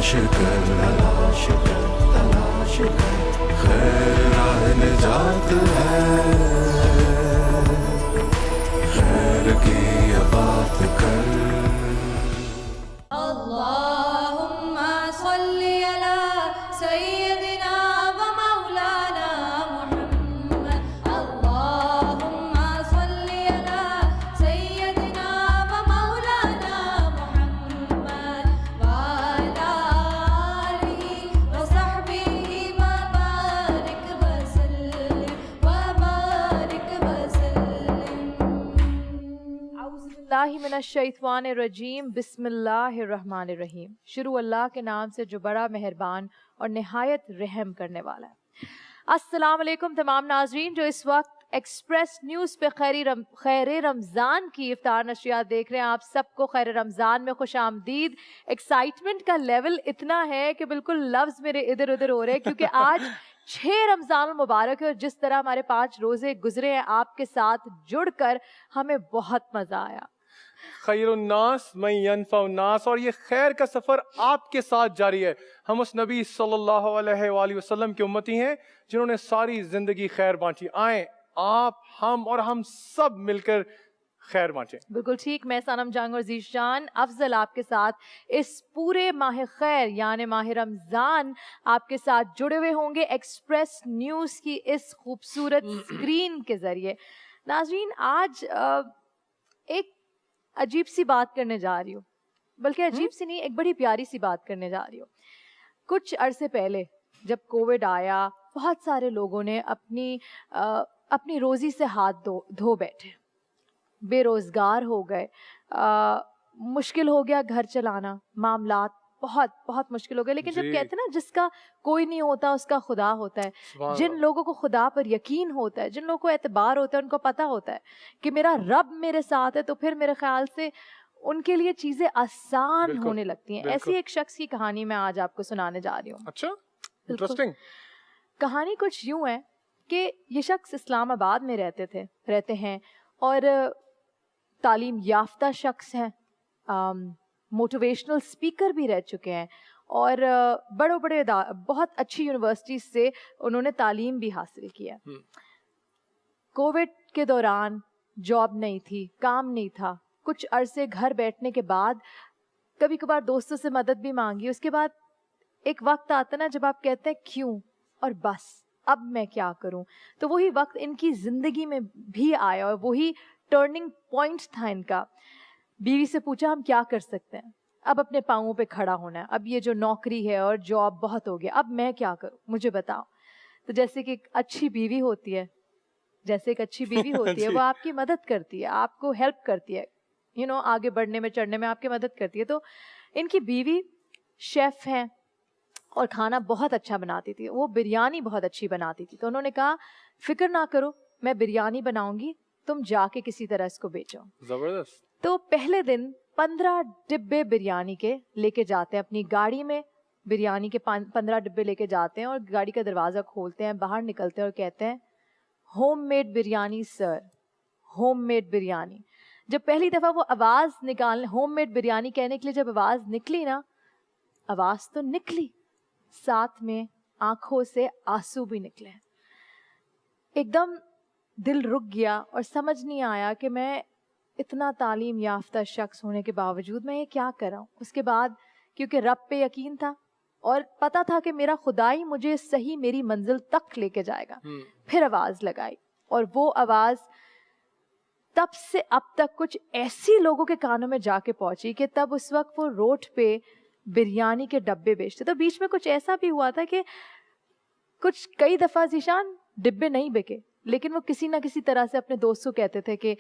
تلاش کر خیر راہ نجات ہے، خیر کی بات کر۔ اللہم صلی علی سیدنا و مولانا محمد، اللہم صلی علی سیدنا و مولانا محمد وعلی آلہ و صحبہ وبارک وسلم اعوذ باللہ من الشیطان الرجیم، بسم اللہ الرحمن الرحیم۔ شروع اللہ کے نام سے جو بڑا مہربان اور نہایت رحم کرنے والا ہے۔ السلام علیکم تمام ناظرین جو اس وقت ایکسپریس نیوز پہ خیر رمضان کی افطار نشریات دیکھ رہے ہیں، آپ سب کو خیر رمضان میں خوش آمدید۔ ایکسائٹمنٹ کا لیول اتنا ہے کہ بالکل لفظ میرے ادھر ادھر ہو رہے ہیں، کیونکہ آج 6 رمضان المبارک ہے، اور جس طرح ہمارے 5 روزے گزرے ہیں آپ کے ساتھ جڑ کر ہمیں بہت مزہ آیا۔ خیر الناس من ینفع الناس، اور یہ خیر کا سفر آپ کے ساتھ جاری ہے۔ ہم اس نبی صلی اللہ علیہ وآلہ وسلم کے امتی ہیں جنہوں نے ساری زندگی خیر بانٹی۔ آئیں آپ، ہم اور ہم سب مل کر خیر بانٹیں۔ بالکل ٹھیک، میں سنم جنگ اور ذیشان افضل آپ کے ساتھ اس پورے ماہ خیر یعنی ماہ رمضان آپ کے ساتھ جڑے ہوئے ہوں گے ایکسپریس نیوز کی اس خوبصورت اسکرین کے ذریعے۔ ناظرین، آج ایک عجیب سی بات کرنے جا رہی ہوں، بلکہ عجیب سی نہیں، ایک بڑی پیاری سی بات کرنے جا رہی ہوں۔ کچھ عرصے پہلے جب کووڈ آیا، بہت سارے لوگوں نے اپنی روزی سے ہاتھ دھو بیٹھے، بے روزگار ہو گئے، مشکل ہو گیا گھر چلانا، معاملات بہت بہت مشکل ہو گئے۔ لیکن جب کہتے ہیں نا جس کا کوئی نہیں ہوتا اس کا خدا ہوتا ہے، جن لوگوں کو خدا پر یقین ہوتا ہے، جن لوگوں کو اعتبار ہوتا ہے، ان کو پتہ ہوتا ہے کہ میرا رب میرے ساتھ ہے، تو پھر میرے خیال سے ان کے لیے چیزیں آسان ہونے لگتی ہیں۔ ایسی ایک شخص کی کہانی میں آج آپ کو سنانے جا رہی ہوں۔ اچھا، انٹرسٹنگ۔ کہانی کچھ یوں ہے کہ یہ شخص اسلام آباد میں رہتے ہیں اور تعلیم یافتہ شخص ہیں، موٹیویشنل اسپیکر بھی رہ چکے ہیں، اور بڑے بہت اچھی یونیورسٹیز سے انہوں نے تعلیم بھی حاصل کی ہے۔ کووڈ کے دوران جاب نہیں تھی، کام نہیں تھا، کچھ عرصے گھر بیٹھنے کے بعد کبھی کبھار دوستوں سے مدد بھی مانگی۔ اس کے بعد ایک وقت آتا نا جب آپ کہتے ہیں کیوں اور بس اب میں کیا کروں، تو وہی وقت ان کی زندگی میں بھی آیا اور وہی ٹرننگ پوائنٹ تھا ان کا۔ بیوی سے پوچھا ہم کیا کر سکتے ہیں، اب اپنے پاؤں پہ کھڑا ہونا ہے، اب یہ جو نوکری ہے اور جاب بہت ہو گیا، اب میں کیا کروں، مجھے بتاؤ۔ تو جیسے کہ ایک اچھی بیوی ہوتی ہے وہ آپ کی مدد کرتی ہے، آپ کو ہیلپ کرتی ہے، آگے بڑھنے میں چڑھنے میں آپ کی مدد کرتی ہے۔ تو ان کی بیوی شیف ہیں اور کھانا بہت اچھا بناتی تھی، وہ بریانی بہت اچھی بناتی تھی۔ تو انہوں نے کہا فکر نہ کرو، میں بریانی بناؤں گی، تم جا کے کسی طرح اس کو بیچو۔ زبردست۔ تو پہلے دن 15 ڈبے بریانی کے لے کے جاتے ہیں اپنی گاڑی میں، بریانی کے 15 ڈبے لے کے جاتے ہیں اور گاڑی کا دروازہ کھولتے ہیں، باہر نکلتے ہیں اور کہتے ہیں ہوم میڈ بریانی سر، ہوم میڈ بریانی۔ جب پہلی دفعہ وہ آواز نکالنے، ہوم میڈ بریانی کہنے کے لیے جب آواز نکلی نا، آواز تو نکلی، ساتھ میں آنکھوں سے آنسو بھی نکلے۔ ایک دم دل رک گیا اور سمجھ نہیں آیا کہ میں اتنا تعلیم یافتہ شخص ہونے کے باوجود میں یہ کیا کر رہا ہوں۔ اس کے بعد کیونکہ رب پہ یقین تھا اور پتا تھا کہ میرا خدا ہی مجھے صحیح میری منزل تک لے کے جائے گا، پھر آواز لگائی، اور وہ آواز تب سے اب تک کچھ ایسی لوگوں کے کانوں میں جا کے پہنچی کہ تب اس وقت وہ روڈ پہ بریانی کے ڈبے بیچتے۔ تو بیچ میں کچھ ایسا بھی ہوا تھا کہ کئی دفعہ ذیشان ڈبے نہیں بکے، لیکن وہ کسی نہ کسی طرح سے اپنے دوست کو کہتے تھے کہ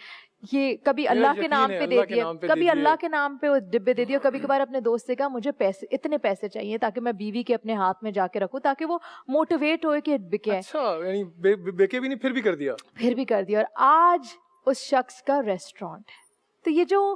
یہ کبھی اللہ کے نام پہ دے دیے، کبھی اللہ کے نام پہ ڈبے دے دیے، اور کبھی کبھار اپنے دوست سے کہا مجھے اتنے پیسے چاہیے تاکہ میں بیوی کے اپنے ہاتھ میں جا کے رکھوں تاکہ وہ موٹیویٹ ہوئے کہ بکے۔ اچھا، یعنی بیکے بھی نہیں، پھر بھی کر دیا۔ اور آج اس شخص کا ریسٹورانٹ ہے۔ تو یہ جو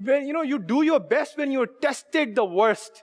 when you do your best when you tested the worst,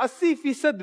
80%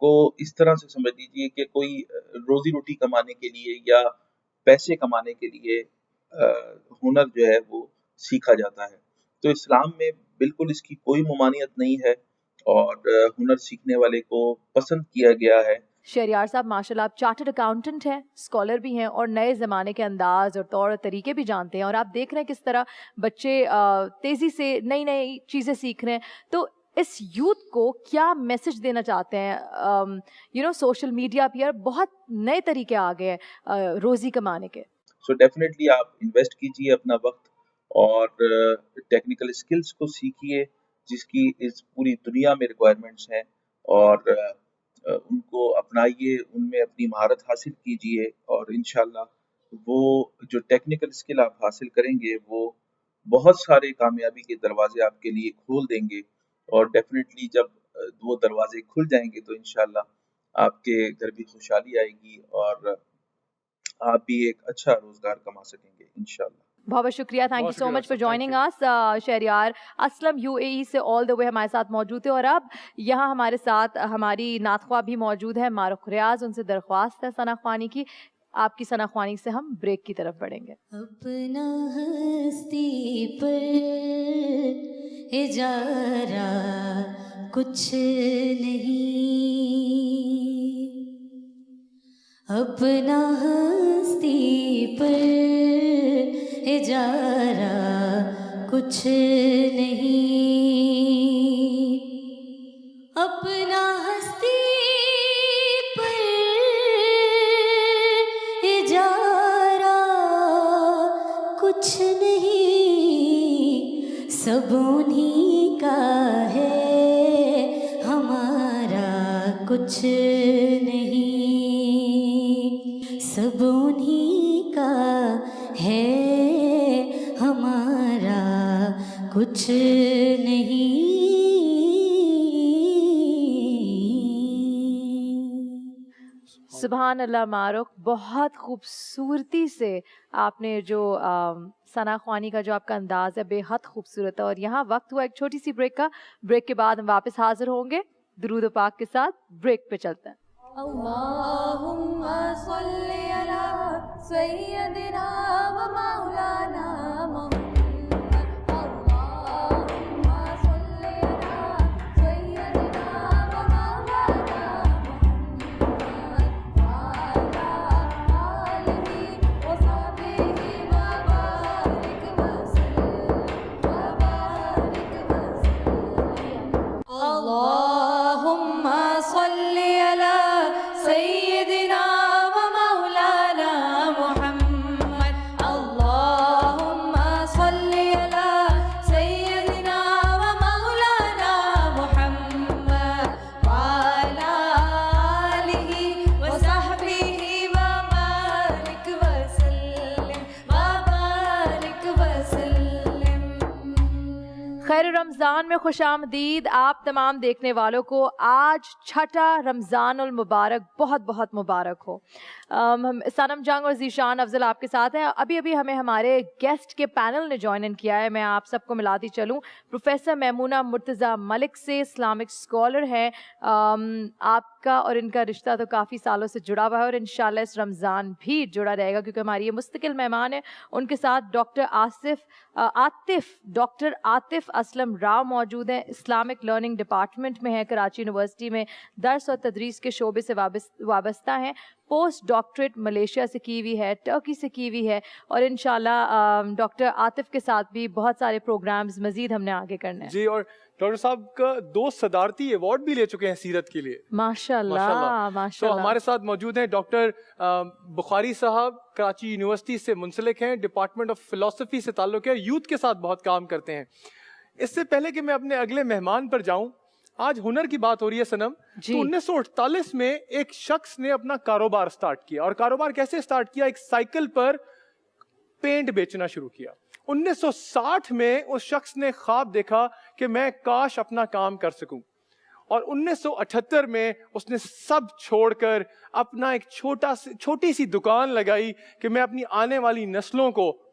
کو اس طرح سے سمجھ لیجیے کہ کوئی روزی روٹی کمانے کے لیے یا پیسے کمانے کے لیے ہنر جو ہے وہ سیکھا جاتا ہے. تو اسلام میں بالکل اس کی کوئی ممانعت نہیں ہے اور ہنر سیکھنے والے کو پسند کیا گیا ہے. شہریار صاحب ماشاءاللہ آپ چارٹرڈ اکاؤنٹنٹ ہیں، اسکالر بھی ہیں اور نئے زمانے کے انداز اور طور طریقے بھی جانتے ہیں، اور آپ دیکھ رہے ہیں کس طرح بچے تیزی سے نئی نئی چیزیں سیکھ رہے ہیں. تو اس یوتھ کو کیا میسج دینا چاہتے ہیں؟ سوشل میڈیا پہ بہت نئے طریقے آ گئے ہیں روزی کمانے کے. سو ڈیفینیٹلی آپ انویسٹ کیجیے اپنا وقت اور ٹیکنیکل اسکلس کو سیکھیے جس کی اس پوری دنیا میں ریکوائرمنٹس ہیں، اور ان کو اپنائیے، ان میں اپنی مہارت حاصل کیجیے، اور انشاءاللہ وہ جو ٹیکنیکل اسکل آپ حاصل کریں گے وہ بہت سارے کامیابی کے دروازے آپ کے لیے کھول دیں گے. اور ڈیفینیٹلی جب وہ دروازے کھل جائیں گے تو انشاءاللہ آپ کے گھر بھی خوشحالی آئے گی اور آپ بھی ایک اچھا روزگار کما سکیں گے انشاءاللہ. بہت بہت شکریہ. Thank you so much for joining us. Shahryar Aslam UAE سے آل دا وے ہمارے ساتھ موجود تھے، اور اب یہاں ہمارے ساتھ ہماری نعت خواہ بھی موجود ہے معروف ریاض. ان سے درخواست ہے ثنا خوانی کی. آپ کی ثنا خوانی سے ہم بریک کی طرف بڑھیں گے. اپنا ہستی پر اجارہ کچھ نہیں، اپنا ہستی پر اجارہ کچھ نہیں، اپنا ہستی پر اجارہ کچھ نہیں، سب انہی کا ہے ہمارا کچھ نہیں، سب انہی کا ہے ہمارا کچھ نہیں. سبحان اللہ معروف، بہت خوبصورتی سے آپ نے جو ثنا خوانی کا جو آپ کا انداز ہے بے حد خوبصورت ہے. اور یہاں وقت ہوا ایک چھوٹی سی بریک کا. بریک کے بعد ہم واپس حاضر ہوں گے درود و پاک کے ساتھ. بریک پہ چلتے ہیں. اللہم صلی علی سیدنا و مولانا محمد، اللہم صلی علی سیدنا و مولانا محمد وعلی آلہ وصحبہ وبارک وسلم وبارک وسلم. اللہم صلی علی سیدنا و مولانا محمد، اللہم صلی علی سیدنا و مولانا محمد وعلی آلہ وصحبہ وبارک وسلم وبارک وسلم. خیر رمضان میں خوش آمدید آپ تمام دیکھنے والوں کو. آج چھٹا رمضان المبارک بہت بہت مبارک ہو. سنم جنگ اور ذیشان افضل آپ کے ساتھ ہیں. ابھی ہمیں ہمارے گیسٹ کے پینل نے جوائن ان کیا ہے. میں آپ سب کو ملاتی چلوں. پروفیسر میمونہ مرتضیٰ ملک سے اسلامک اسکالر ہیں. آپ کا اور ان کا رشتہ تو کافی سالوں سے جڑا ہوا ہے اور انشاءاللہ اس رمضان بھی جڑا رہے گا کیونکہ ہماری یہ مستقل مہمان ہے. ان کے ساتھ ڈاکٹر عاطف اسلم راؤ موجود ہیں. اسلامک لرننگ ڈپارٹمنٹ میں ہیں، کراچی یونیورسٹی میں درس اور تدریس کے شعبے سے وابستہ ہیں. پوسٹ ڈاکٹریٹ ملیشیا سے کی ہوئی ہے، ٹرکی سے کی ہوئی ہے، اور انشاءاللہ ڈاکٹر عاطف کے ساتھ بھی بہت سارے پروگرامز مزید ہم نے آگے کرنے ہیں. جی، اور ڈاکٹر صاحب کا 2 صدارتی ایوارڈ بھی لے چکے ہیں سیرت کے لیے. ماشاءاللہ. تو ہمارے ساتھ موجود ہیں ڈاکٹر بخاری صاحب، کراچی یونیورسٹی سے منسلک ہیں، ڈپارٹمنٹ آف فلسفی سے تعلق ہے، یوتھ کے ساتھ بہت کام کرتے ہیں. اس سے پہلے کہ میں اپنے اگلے مہمان پر جاؤں، آج ہنر کی بات ہو رہی ہے سنم. جی. تو 1948 میں ایک شخص نے اپنا کاروبار سٹارٹ کیا. اور کاروبار کیسے سٹارٹ کیا؟ ایک سائیکل پر پینٹ بیچنا شروع کیا. 1960 میں اس شخص نے خواب دیکھا کہ میں کاش اپنا کام کر سکوں. اور 1978 میں اس نے سب چھوڑ کر اپنا ایک چھوٹی سی دکان لگائی کہ میں اپنی آنے والی نسلوں کو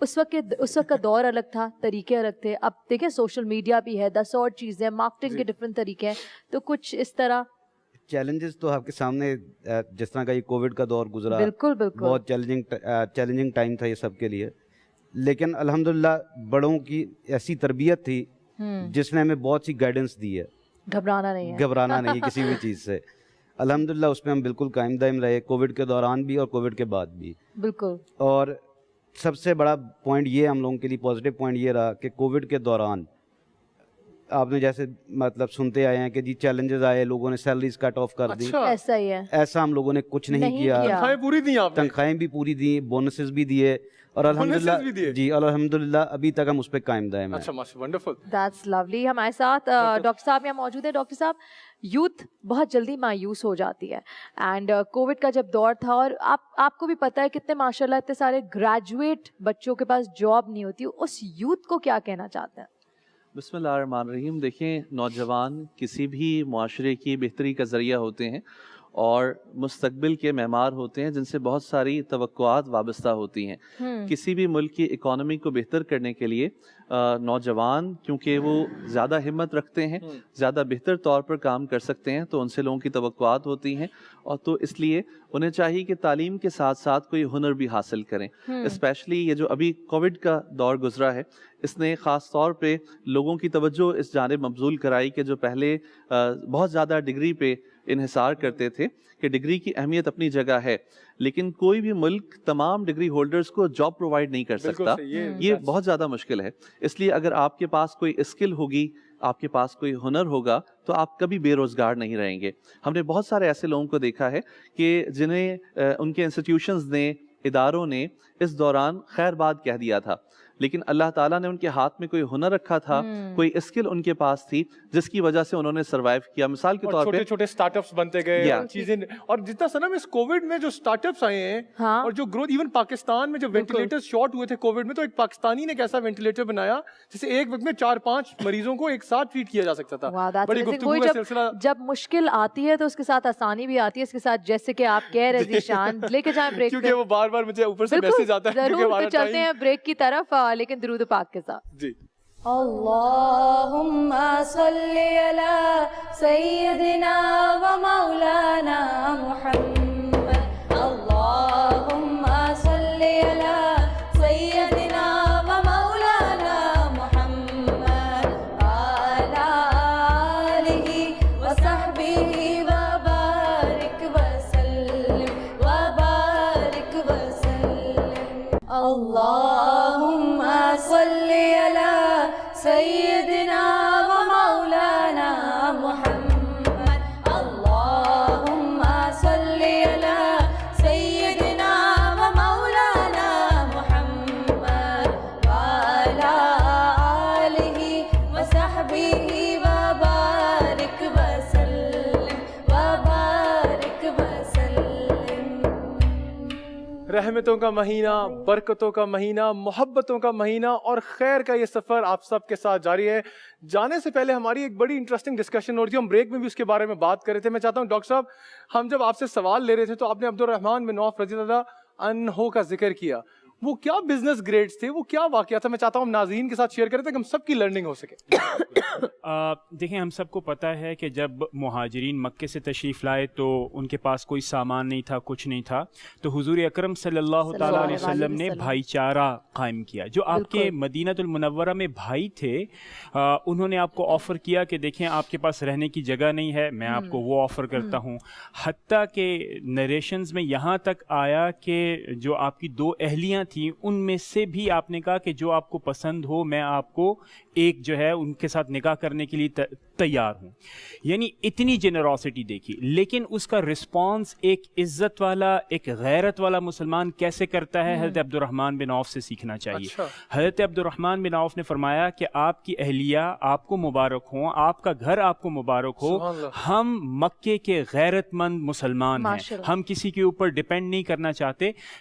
اس وقت کا دور الگ تھا, طریقے الگ تھے. اب دیکھیں سوشل میڈیا بھی ہے, 10 اور چیزیں, مارکیٹنگ کے ڈفرینٹ طریقے ہیں, تو کچھ اس طرح چیلنجز تو آپ کے سامنے, جس طرح کا یہ کووڈ کا دور گزرا, بالکل بالکل بہت چیلنجنگ ٹائم تھا یہ سب کے لیے, لیکن الحمدللہ بڑوں کی ایسی تربیت تھی جس نے ہمیں بہت سی گائیڈنس دی ہے. گھبرانا نہیں ہے کسی بھی چیز سے. الحمدللہ اس پہ ہم بالکل قائم دائم رہے, کووڈ کے دوران بھی اور کووڈ کے بعد بھی. بالکل. اور سب سے بڑا پوائنٹ یہ ہم لوگوں کے لیے پازیٹیو پوائنٹ یہ رہا کہ کووڈ کے دوران آپ نے جیسے مطلب سنتے آئے ہیں کہ جی چیلنجز آئے, لوگوں نے سیلریز کٹ آف کر دی. ایسا ہی ہے, ایسا ہم لوگوں نے کچھ نہیں کیا. تنخواہیں پوری دی, تنخواہیں بھی پوری دی, بونسز بھی دیے, اور الحمدللہ جی الحمدللہ ابھی تک ہم اس پہ قائم دائم ہیں. اچھا ماشاءاللہ, ونڈرفل. That's lovely. ہمارے ساتھ ڈاکٹر صاحب یہاں موجود ہیں. ڈاکٹر صاحب, یوتھ بہت جلدی مایوس ہو جاتی ہے, اینڈ کووڈ کا جب دور تھا, اور آپ کو بھی پتہ ہے کتنے ماشاء اللہ اتنے سارے گریجویٹ بچوں کے پاس جاب نہیں ہوتی, اس یوتھ کو کیا کہنا چاہتے ہیں؟ بسم اللہ الرحمن الرحیم. دیکھیں, نوجوان کسی بھی معاشرے کی بہتری کا ذریعہ ہوتے ہیں اور مستقبل کے معمار ہوتے ہیں جن سے بہت ساری توقعات وابستہ ہوتی ہیں. کسی بھی ملک کی اکانومی کو بہتر کرنے کے لیے نوجوان کیونکہ وہ زیادہ ہمت رکھتے ہیں, زیادہ بہتر طور پر کام کر سکتے ہیں, تو ان سے لوگوں کی توقعات ہوتی ہیں, اور تو اس لیے انہیں چاہیے کہ تعلیم کے ساتھ ساتھ کوئی ہنر بھی حاصل کریں. اسپیشلی یہ جو ابھی کووڈ کا دور گزرا ہے, اس نے خاص طور پہ لوگوں کی توجہ اس جانب مبذول کرائی کہ جو پہلے بہت زیادہ ڈگری پہ انحصار کرتے تھے کہ ڈگری کی اہمیت اپنی جگہ ہے, لیکن کوئی بھی ملک تمام ڈگری ہولڈرز کو جاب پرووائڈ نہیں کر سکتا. یہ بہت زیادہ مشکل ہے. اس لیے اگر آپ کے پاس کوئی اسکل ہوگی, آپ کے پاس کوئی ہنر ہوگا, تو آپ کبھی بے روزگار نہیں رہیں گے. ہم نے بہت سارے ایسے لوگوں کو دیکھا ہے کہ جنہیں ان کے انسٹیٹیوشنز نے, اداروں نے اس دوران خیر بات کہہ دیا تھا, لیکن اللہ تعالیٰ نے ان کے ہاتھ میں کوئی ہنر رکھا تھا, کوئی اسکل ان کے پاس تھی, جس کی وجہ سے انہوں نے سروائیو کیا. مثال کے طور پہ چھوٹے چھوٹے سٹارٹ اپس بنتے گئے چیزیں, اور جتنا سنم اس کووڈ میں جو سٹارٹ اپس آئے ہیں اور جو گروتھ, ایون پاکستان میں جو وینٹیلیٹر شارٹ ہوئے تھے کووڈ میں, تو ایک پاکستانی نے ایک ایسا وینٹیلیٹر بنایا جسے ایک وقت میں 4-5 مریضوں کو ایک ساتھ ٹریٹ کیا جا سکتا تھا. بڑی گفتگو کا سلسلہ. جب مشکل آتی ہے تو اس کے ساتھ آسانی بھی آتی ہے, اس کے ساتھ جیسے کہ آپ کہہ رہے ذیشان, لے کے جائیں بریک, کیونکہ وہ بار بار مجھے اوپر سے میسج آتا ہے. ضرور چلتے ہیں بریک کی طرف, لیکن درود پاک کے ساتھ. جی. اللهم صل على سيدنا ومولانا محمد. اللهم صل على سيدنا ومولانا محمد وعلى آله وصحبه وبارك وسلم وبارك وسلم. اللهم صل على سيدنا ومولانا محمد. اللهم صل على سيدنا ومولانا محمد وعلى آله وصحبه وبارك وسلم وبارك وسلم. رحمتوں کا مہینہ, برکتوں کا مہینہ, محبتوں کا مہینہ اور خیر کا یہ سفر آپ سب کے ساتھ جاری ہے. جانے سے پہلے ہماری ایک بڑی انٹرسٹنگ ڈسکشن ہو رہی تھی, ہم بریک میں بھی اس کے بارے میں بات کر رہے تھے. میں چاہتا ہوں ڈاکٹر صاحب, ہم جب آپ سے سوال لے رہے تھے تو آپ نے عبدالرحمن بن عوف رضی اللہ عنہ کا ذکر کیا. وہ کیا بزنس گریڈز تھے, وہ کیا واقعہ تھا؟ میں چاہتا ہوں ہم ناظرین کے ساتھ شیئر کریں تاکہ ہم سب کی لرننگ ہو سکے. دیکھیں, ہم سب کو پتہ ہے کہ جب مہاجرین مکے سے تشریف لائے تو ان کے پاس کوئی سامان نہیں تھا, کچھ نہیں تھا, تو حضور اکرم صلی اللہ تعالیٰ علیہ وسلم نے بھائی چارہ قائم کیا. جو آپ کے مدینہ المنورہ میں بھائی تھے, انہوں نے آپ کو آفر کیا کہ دیکھیں آپ کے پاس رہنے کی جگہ نہیں ہے, میں آپ کو وہ آفر کرتا ہوں. حتیٰ کہ نریشنز میں یہاں تک آیا کہ جو آپ کی 2 اہلیاں تھیں ان میں سے بھی آپ نے کہا کہ جو آپ کو پسند ہو میں آپ کو ایک جو ہے ان کے ساتھ نکاح کرنے کے لیے تیار ہوں. یعنی اتنی جنراسٹی دیکھی. لیکن اس کا رسپانس ایک عزت والا, ایک غیرت والا مسلمان کیسے کرتا ہے, حضرت عبد الرحمن بن عوف سے سیکھنا چاہیے. حضرت عبد الرحمن بن عوف نے فرمایا کہ آپ کی اہلیہ آپ کو مبارک ہوں, آپ کا گھر آپ کو مبارک ہو, ہم مکے کے غیرت مند مسلمان ہیں, ہم کسی کے اوپر ڈیپینڈ نہیں کرنا چاہتے.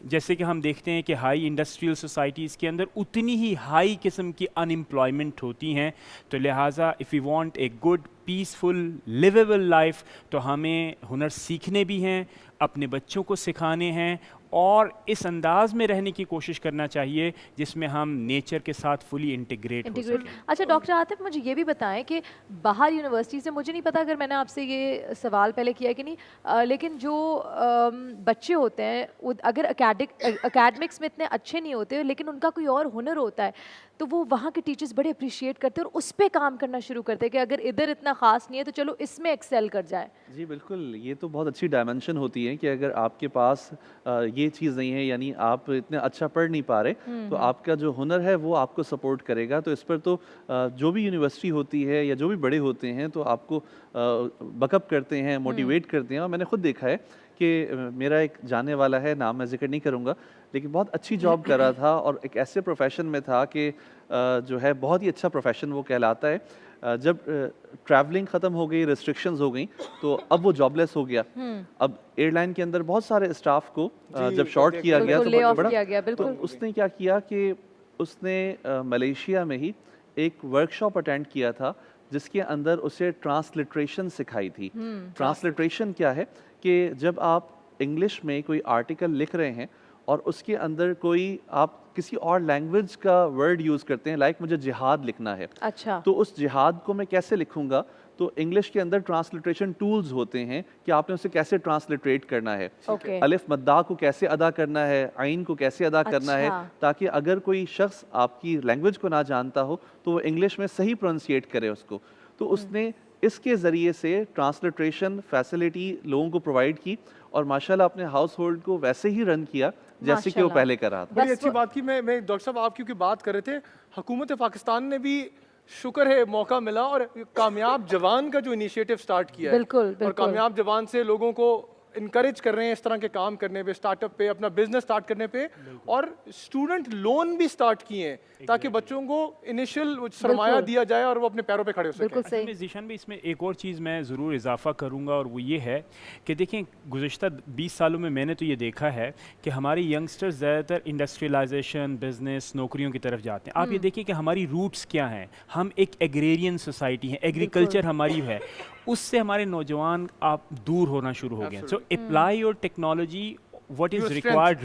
جیسے کہ ہم دیکھتے ہیں کہ ہائی انڈسٹریل سوسائٹیز کے اندر اتنی ہی ہائی قسم کی ان امپلائمنٹ ہوتی ہیں، تو لہٰذا if you want a good peaceful livable life تو ہمیں ہنر سیکھنے بھی ہیں، اپنے بچوں کو سکھانے ہیں، اور اس انداز میں رہنے کی کوشش کرنا چاہیے جس میں ہم نیچر کے ساتھ فلی انٹیگریٹ ہو سکیں۔ اچھا ڈاکٹر عاطف، مجھے یہ بھی بتائیں کہ باہر یونیورسٹی سے، مجھے نہیں پتا اگر میں نے آپ سے یہ سوال پہلے کیا ہے کہ نہیں، لیکن جو بچے ہوتے ہیں اگر اکیڈمکس میں اتنے اچھے نہیں ہوتے لیکن ان کا کوئی اور ہنر ہوتا ہے تو وہ وہاں کے ٹیچرز بڑے اپریشیٹ کرتے ہیں اور اس پہ کام کرنا شروع کرتے ہیں کہ اگر ادھر اتنا خاص نہیں ہے تو چلو اس میں ایکسیل کر جائے۔ جی بالکل، یہ تو بہت اچھی ڈائمنشن ہوتی ہے کہ اگر آپ کے پاس یہ چیز نہیں ہے، یعنی آپ اتنا اچھا پڑھ نہیں پا رہے، تو آپ کا جو ہنر ہے وہ آپ کو سپورٹ کرے گا۔ تو اس پر تو جو بھی یونیورسٹی ہوتی ہے یا جو بھی بڑے ہوتے ہیں تو آپ کو بک اپ کرتے ہیں، موٹیویٹ کرتے ہیں۔ اور میں نے خود دیکھا ہے کہ میرا ایک جانے والا ہے، نام میں ذکر نہیں کروں گا، لیکن بہت اچھی جاب کر رہا تھا اور ایک ایسے پروفیشن میں تھا کہ جو ہے بہت ہی اچھا پروفیشن وہ کہلاتا ہے۔ جب ٹریولنگ ختم ہو گئی، ریسٹرکشنز ہو گئیں، تو اب وہ جاب لیس ہو گیا۔ اب ایئر لائن کے اندر بہت سارے اسٹاف کو جب شارٹ کیا گیا تو اس نے کیا کیا کہ اس نے ملیشیا میں ہی ایک ورک شاپ اٹینڈ کیا تھا جس کے اندر اسے ٹرانسلیٹریشن سکھائی تھی۔ ٹرانسلیٹریشن کیا ہے کہ جب آپ انگلش میں کوئی آرٹیکل لکھ رہے ہیں اور اس کے اندر کوئی آپ کسی اور لینگویج کا ورڈ یوز کرتے ہیں، لائک مجھے جہاد لکھنا ہے، اچھا تو اس جہاد کو میں کیسے لکھوں گا؟ تو انگلش کے اندر ٹرانسلیٹریشن ٹولز ہوتے ہیں کہ آپ نے اسے کیسے ٹرانسلیٹریٹ کرنا ہے، الف مدہ کو کیسے ادا کرنا ہے، عین کو کیسے ادا کرنا ہے، تاکہ اگر کوئی شخص آپ کی لینگویج کو نہ جانتا ہو تو وہ انگلش میں صحیح پروننسیٹ کرے اس کو۔ تو اس نے اس کے ذریعے سے ٹرانسلیٹریشن فیسلٹی لوگوں کو پرووائڈ کی اور ماشاءاللہ اپنے ہاؤس ہولڈ کو ویسے ہی رن کیا جیسے کہ وہ پہلے کر رہا تھا۔ بڑی اچھی بات کی۔ میں ڈاکٹر صاحب آپ کیونکہ بات کر رہے تھے، حکومت پاکستان نے بھی شکر ہے موقع ملا اور کامیاب جوان کا جو انیشیٹو سٹارٹ کیا ہے، اور کامیاب جوان سے لوگوں کو انکریج کر رہے ہیں اس طرح کے کام کرنے پہ، اسٹارٹ اپ پہ، اپنا بزنس سٹارٹ کرنے پہ، اور اسٹوڈنٹ لون بھی سٹارٹ کیے ہیں تاکہ بچوں کو انیشل سرمایہ دیا جائے اور وہ اپنے پیروں پہ کھڑے ہو سکیں۔ بالکل صحیح۔ ذیشان بھی اس میں ایک اور چیز میں ضرور اضافہ کروں گا، اور وہ یہ ہے کہ دیکھیں گزشتہ 20 سالوں میں نے تو یہ دیکھا ہے کہ ہمارے ینگسٹرز زیادہ تر انڈسٹریلائزیشن، بزنس، نوکریوں کی طرف جاتے ہیں۔ آپ یہ دیکھیں کہ ہماری روٹس کیا ہیں، ہم ایک ایگریرین سوسائٹی ہیں، ایگریکلچر ہماری ہے، اس سے ہمارے نوجوان آپ دور ہونا شروع ہو گئے ہیں۔ So apply your technology what is required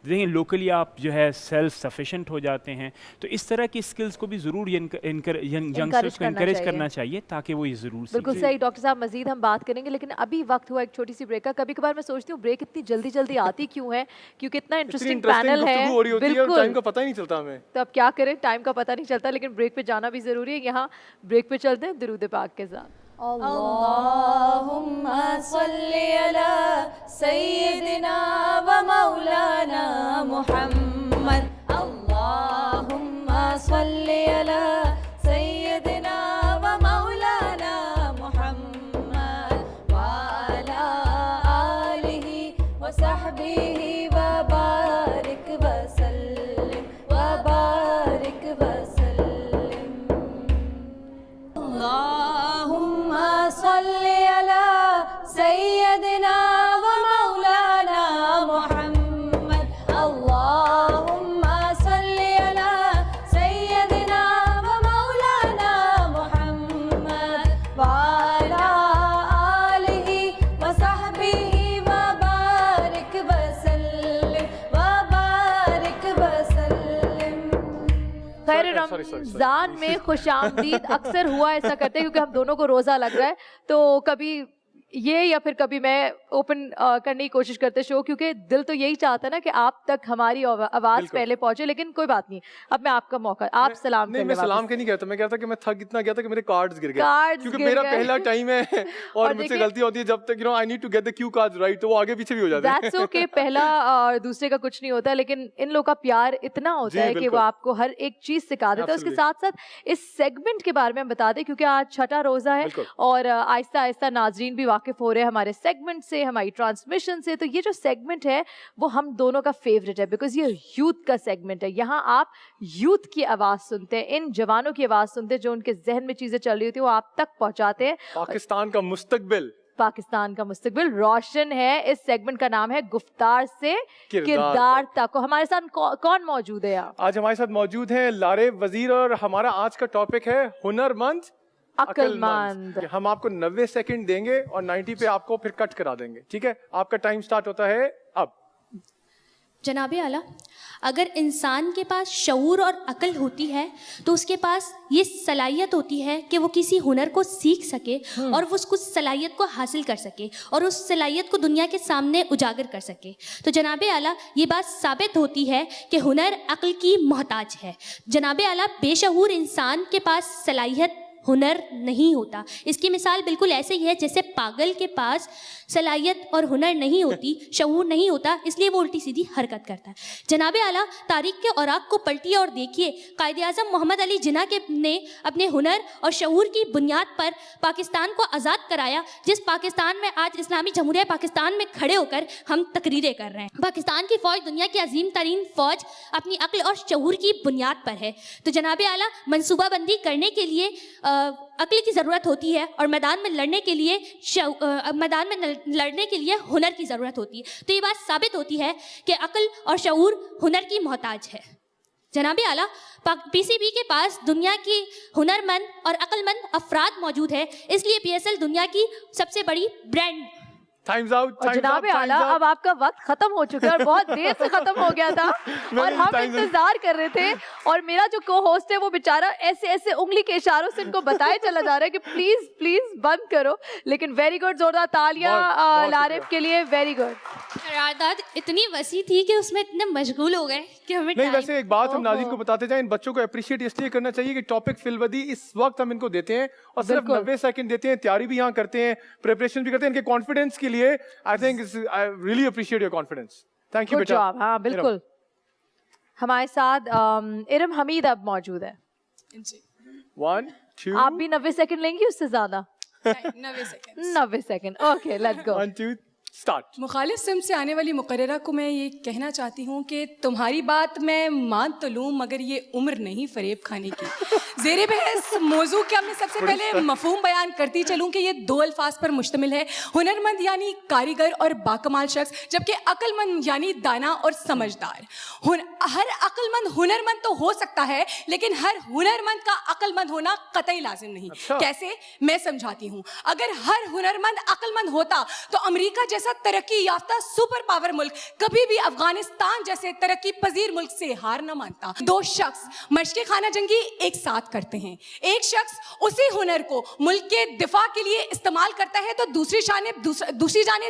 دیکھیں لوکلی آپ جو ہے سیلف سفیشینٹ ہو جاتے ہیں، تو اس طرح کی اسکلز کو بھی ضرور ینگسٹرز کو انکریج کرنا چاہیے تاکہ وہ یہ ضرور سیکھیں۔ بالکل صحیح ڈاکٹر صاحب، مزید ہم بات کریں گے لیکن ابھی وقت ہوا ایک چھوٹی سی بریک کا۔ کبھی کبھار میں سوچتی ہوں بریک اتنی جلدی آتی کیوں ہے، کیونکہ اتنا انٹرسٹنگ پینل ہے، بالکل ٹائم کا پتہ ہی نہیں چلتا ہمیں۔ تو اب کیا کریں، ٹائم کا پتہ نہیں چلتا، لیکن بریک پہ جانا بھی ضروری ہے۔ یہاں بریک پہ چلتے ہیں درود پاک کے ساتھ۔ اللهم صل على سيدنا ومولانا محمد، اللهم صل على سيدنا ومولانا محمد وعلى آله وصحبه وبارك وسلم وبارك وسلم۔ اللهم صل على سيدنا ومولانا محمد، اللهم صل على سيدنا ومولانا محمد وعلى آله وصحبه وبارك وسلم وبارك وسلم۔ خیر رمضان میں خوش آمدید اکثر ہوا ایسا کرتے ہیں کیونکہ ہم دونوں کو روزہ لگ رہا ہے، تو کبھی یہ یا پھر کبھی میں اوپن کرنے کی کوشش کرتے شو، کیونکہ دل تو یہی چاہتا ہے نا کہ آپ تک ہماری آواز پہلے پہنچے، لیکن کوئی بات نہیں، اب میں آپ کا موقع، آپ سلام نہیں، میں سلام کے نہیں کہتا، میں کہتا کہ میں تھک اتنا گیا تھا کہ میرے کارڈز گر گئے، کیونکہ میرا پہلا ٹائم ہے اور مجھ سے غلطی ہوتی ہے جب تک I need to get the cue cards right, تو وہ آگے پیچھے بھی ہو جاتے ہیں۔ دیٹس اوکے، پہلا اور دوسرے کا کچھ نہیں ہوتا، لیکن ان لوگوں کا پیار اتنا ہوتا ہے کہ وہ آپ کو ہر ایک چیز سکھا دیتا ہے۔ اس کے ساتھ ساتھ اس سیگمنٹ کے بارے میں ہم بتا دیں کیونکہ آج چھٹا روزہ ہے اور آہستہ آہستہ ناظرین بھی واقف ہو رہے ہیں ہمارے سیگمنٹ سے، ہماری ٹرانسمیشن سے۔ تو یہ جو سیگمنٹ ہے وہ ہم دونوں کا فیوریٹ ہے بیکاز یہ یوتھ کا سیگمنٹ ہے۔ یہاں آپ یوتھ کی آواز سنتے ہیں، ان جوانوں کی آواز سنتے ہیں جو ان کے ذہن میں چیزیں چل رہی ہوتی ہیں وہ آپ تک پہنچاتے ہیں۔ پاکستان کا مستقبل پاکستان کا مستقبل روشن ہے. اس سیگمنٹ کا نام ہے گفتار سے کردار تک. ہمارے ساتھ کون موجود ہے؟ آج ہمارے ساتھ موجود ہیں لارب وزیر اور ہمارا آج کا ٹاپک ہے ہنر مند عقل مند. ہم آپ کو 90 سیکنڈ دیں گے اور 90 پہ آپ کو پھر کٹ کرا دیں گے. ٹھیک ہے, آپ کا ٹائم سٹارٹ ہوتا ہے اب. جناب اعلیٰ, اگر انسان کے پاس شعور اور عقل ہوتی ہے تو اس کے پاس یہ صلاحیت ہوتی ہے کہ وہ کسی ہنر کو سیکھ سکے اور وہ اس صلاحیت کو حاصل کر سکے اور اس صلاحیت کو دنیا کے سامنے اجاگر کر سکے. تو جناب اعلیٰ, یہ بات ثابت ہوتی ہے کہ ہنر عقل کی محتاج ہے. جناب اعلیٰ, بے شعور انسان کے پاس صلاحیت ہنر نہیں ہوتا. اس کی مثال بالکل ایسے ہی ہے جیسے پاگل کے پاس صلاحیت اور ہنر نہیں ہوتی, شعور نہیں ہوتا, اس لیے وہ الٹی سیدھی حرکت کرتا ہے. جناب اعلیٰ, تاریخ کے اوراق کو پلٹیے اور دیکھیے. قائد اعظم محمد علی جناح نے اپنے ہنر اور شعور کی بنیاد پر پاکستان کو آزاد کرایا, جس پاکستان میں آج اسلامی جمہوریہ پاکستان میں کھڑے ہو کر ہم تقریریں کر رہے ہیں. پاکستان کی فوج دنیا کی عظیم ترین فوج اپنی عقل اور شعور کی بنیاد پر ہے. تو جناب اعلیٰ, منصوبہ بندی کرنے کے لیے عقل کی ضرورت ہوتی ہے اور میدان میں لڑنے کے لیے ہنر کی ضرورت ہوتی ہے. تو یہ بات ثابت ہوتی ہے کہ عقل اور شعور ہنر کی محتاج ہے. جناب اعلیٰ, پی سی بی کے پاس دنیا کی ہنر مند اور عقل مند افراد موجود ہے, اس لیے پی ایس ایل دنیا کی سب سے بڑی برانڈ. جناب اعلیٰ, اب آپ کا وقت ختم ہو چکا ہے اور بہت دیر سے ختم ہو گیا تھا اور ہم انتظار کر رہے تھے, اور میرا جو کو ہوسٹ ہے وہ بیچارہ ایسے ایسے انگلی کے اشاروں سے ان کو بتائے چلا جا رہا ہے کہ پلیز پلیز بند کرو. لیکن ویری گڈ, زوردار تالیاں لارب کے لیے, ویری گڈ. قرارداد اتنی وسیع تھی کہ اس میں اتنے مشغول ہو گئے کہ ہمیں نہیں. ویسے ایک بات ہم ناظرین کو بتاتے جائیں, ان بچوں کو اپریشیٹ اس لیے کرنا چاہیے کہ ٹاپک فی الودی اس وقت ہم ان کو دیتے ہیں اور صرف 90 سیکنڈ دیتے ہیں, تیاری بھی یہاں کرتے ہیں, پریپریشن بھی کرتے ہیں. ان کے کانفیڈنس کے لیے I think I really appreciate your confidence. Thank you, beta. Good job. ہاں بالکل. ہمارے ساتھ ارم حمید اب موجود ہے. 1 2 آپ بھی 90 سیکنڈ لیں گی, اس سے زیادہ؟ 90 second. Okay, let's go. 1 2 start. مخالف سمت سے آنے والی مقررہ کو میں یہ کہنا چاہتی ہوں کہ تمہاری بات میں مان تو لوں, مگر یہ عمر نہیں فریب کھانے کی. زیر بحث موضوع کا میں سب سے پہلے مفہوم بیان کرتی چلوں کہ یہ 2 الفاظ پر مشتمل ہے. ہنرمند یعنی کاریگر اور باکمال شخص, جبکہ عقل مند یعنی دانا اور سمجھدار. ہر عقل مند ہنرمند تو ہو سکتا ہے, لیکن ہر ہنرمند کا عقل مند ہونا قطعی لازم نہیں. کیسے, میں سمجھاتی ہوں. اگر ہر ہنرمند عقل مند ہوتا تو امریکہ جیسا ترقی یافتہ سپر پاور ملک کبھی بھی افغانستان جیسے ترقی پذیر ملک سے ہار نہ مانتا. 2 شخص مشق خانہ جنگی ایک ساتھ کرتے ہیں. ایک شخص اسی ہنر کو ملک کے دفاع کے لیے استعمال کرتا ہے تو دوسری جانب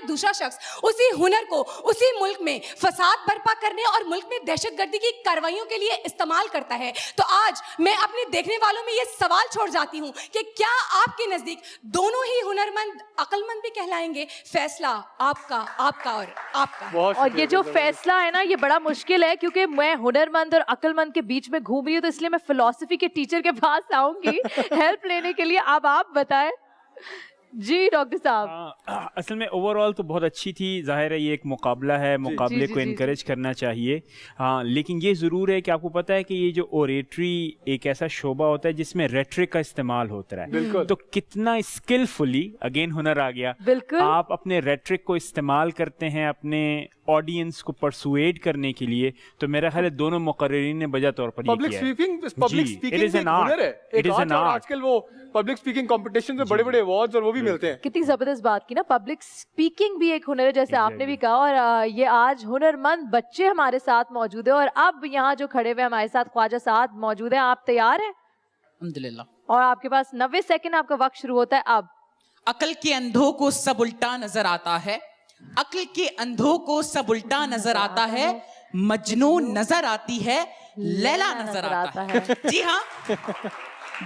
دوسرا شخص اسی ہنر کو اسی ملک میں فساد برپا کرنے اور ملک میں دہشت گردی کی کارروائیوں کے لیے استعمال کرتا ہے. تو آج میں اپنے دیکھنے والوں میں یہ سوال چھوڑ جاتی ہوں کہ کیا آپ کے نزدیک دونوں ہی ہنرمند عقل مند بھی کہلائیں گے؟ فیصلہ آپ کا اور آپ کا. اور یہ جو فیصلہ ہے نا, یہ بڑا مشکل ہے, کیونکہ میں ہنرمند اور عقل مند کے بیچ میں گھوم رہی ہوں, تو اس لیے میں فلسفی کے ٹیچر کے پاس آؤں گی ہیلپ لینے کے لیے. اب آپ بتائیں. جی ڈاکٹر صاحب. اصل میں اوور آل تو بہت اچھی تھی. ظاہر ہے یہ ایک مقابلہ ہے, مقابلے کو انکریج کرنا چاہیے. ہاں, لیکن یہ ضرور ہے کہ آپ کو پتہ ہے کہ یہ جو اوریٹری ایک ایسا شعبہ ہوتا ہے جس میں ریٹرک کا استعمال ہوتا ہے, تو کتنا اسکلفلی, اگین ہنر آ گیا, آپ اپنے ریٹرک کو استعمال کرتے ہیں اپنے آڈینس کو پرسویڈ کرنے کے لیے. تو میرا خیال ہے دونوں مقررین نے بجا طور پر یہ کیا ہے. آج کل وہ پبلک اسپیکنگ کمپٹیشن میں بڑے بڑے ایوارڈز اور وہ بھی ملتے ہیں. کتنی زبردست بات کی نا, پبلک اسپیکنگ بھی ایک ہنر ہے جیسے آپ نے بھی کہا. اور یہ آج ہنرمند بچے ہمارے ساتھ موجود ہیں, اور اب یہاں جو کھڑے ہوئے ہمارے ساتھ خواجہ سعد موجود ہیں. آپ تیار ہیں؟ الحمدللہ. اور آپ کے پاس 90 سیکنڈ آپ کا وقت شروع ہوتا ہے اب. عقل کے اندھوں کو سب الٹا نظر آتا ہے, عقل کے اندھوں کو سب الٹا نظر آتا ہے, مجنون نظر آتی ہے, لیلا نظر آتا ہے.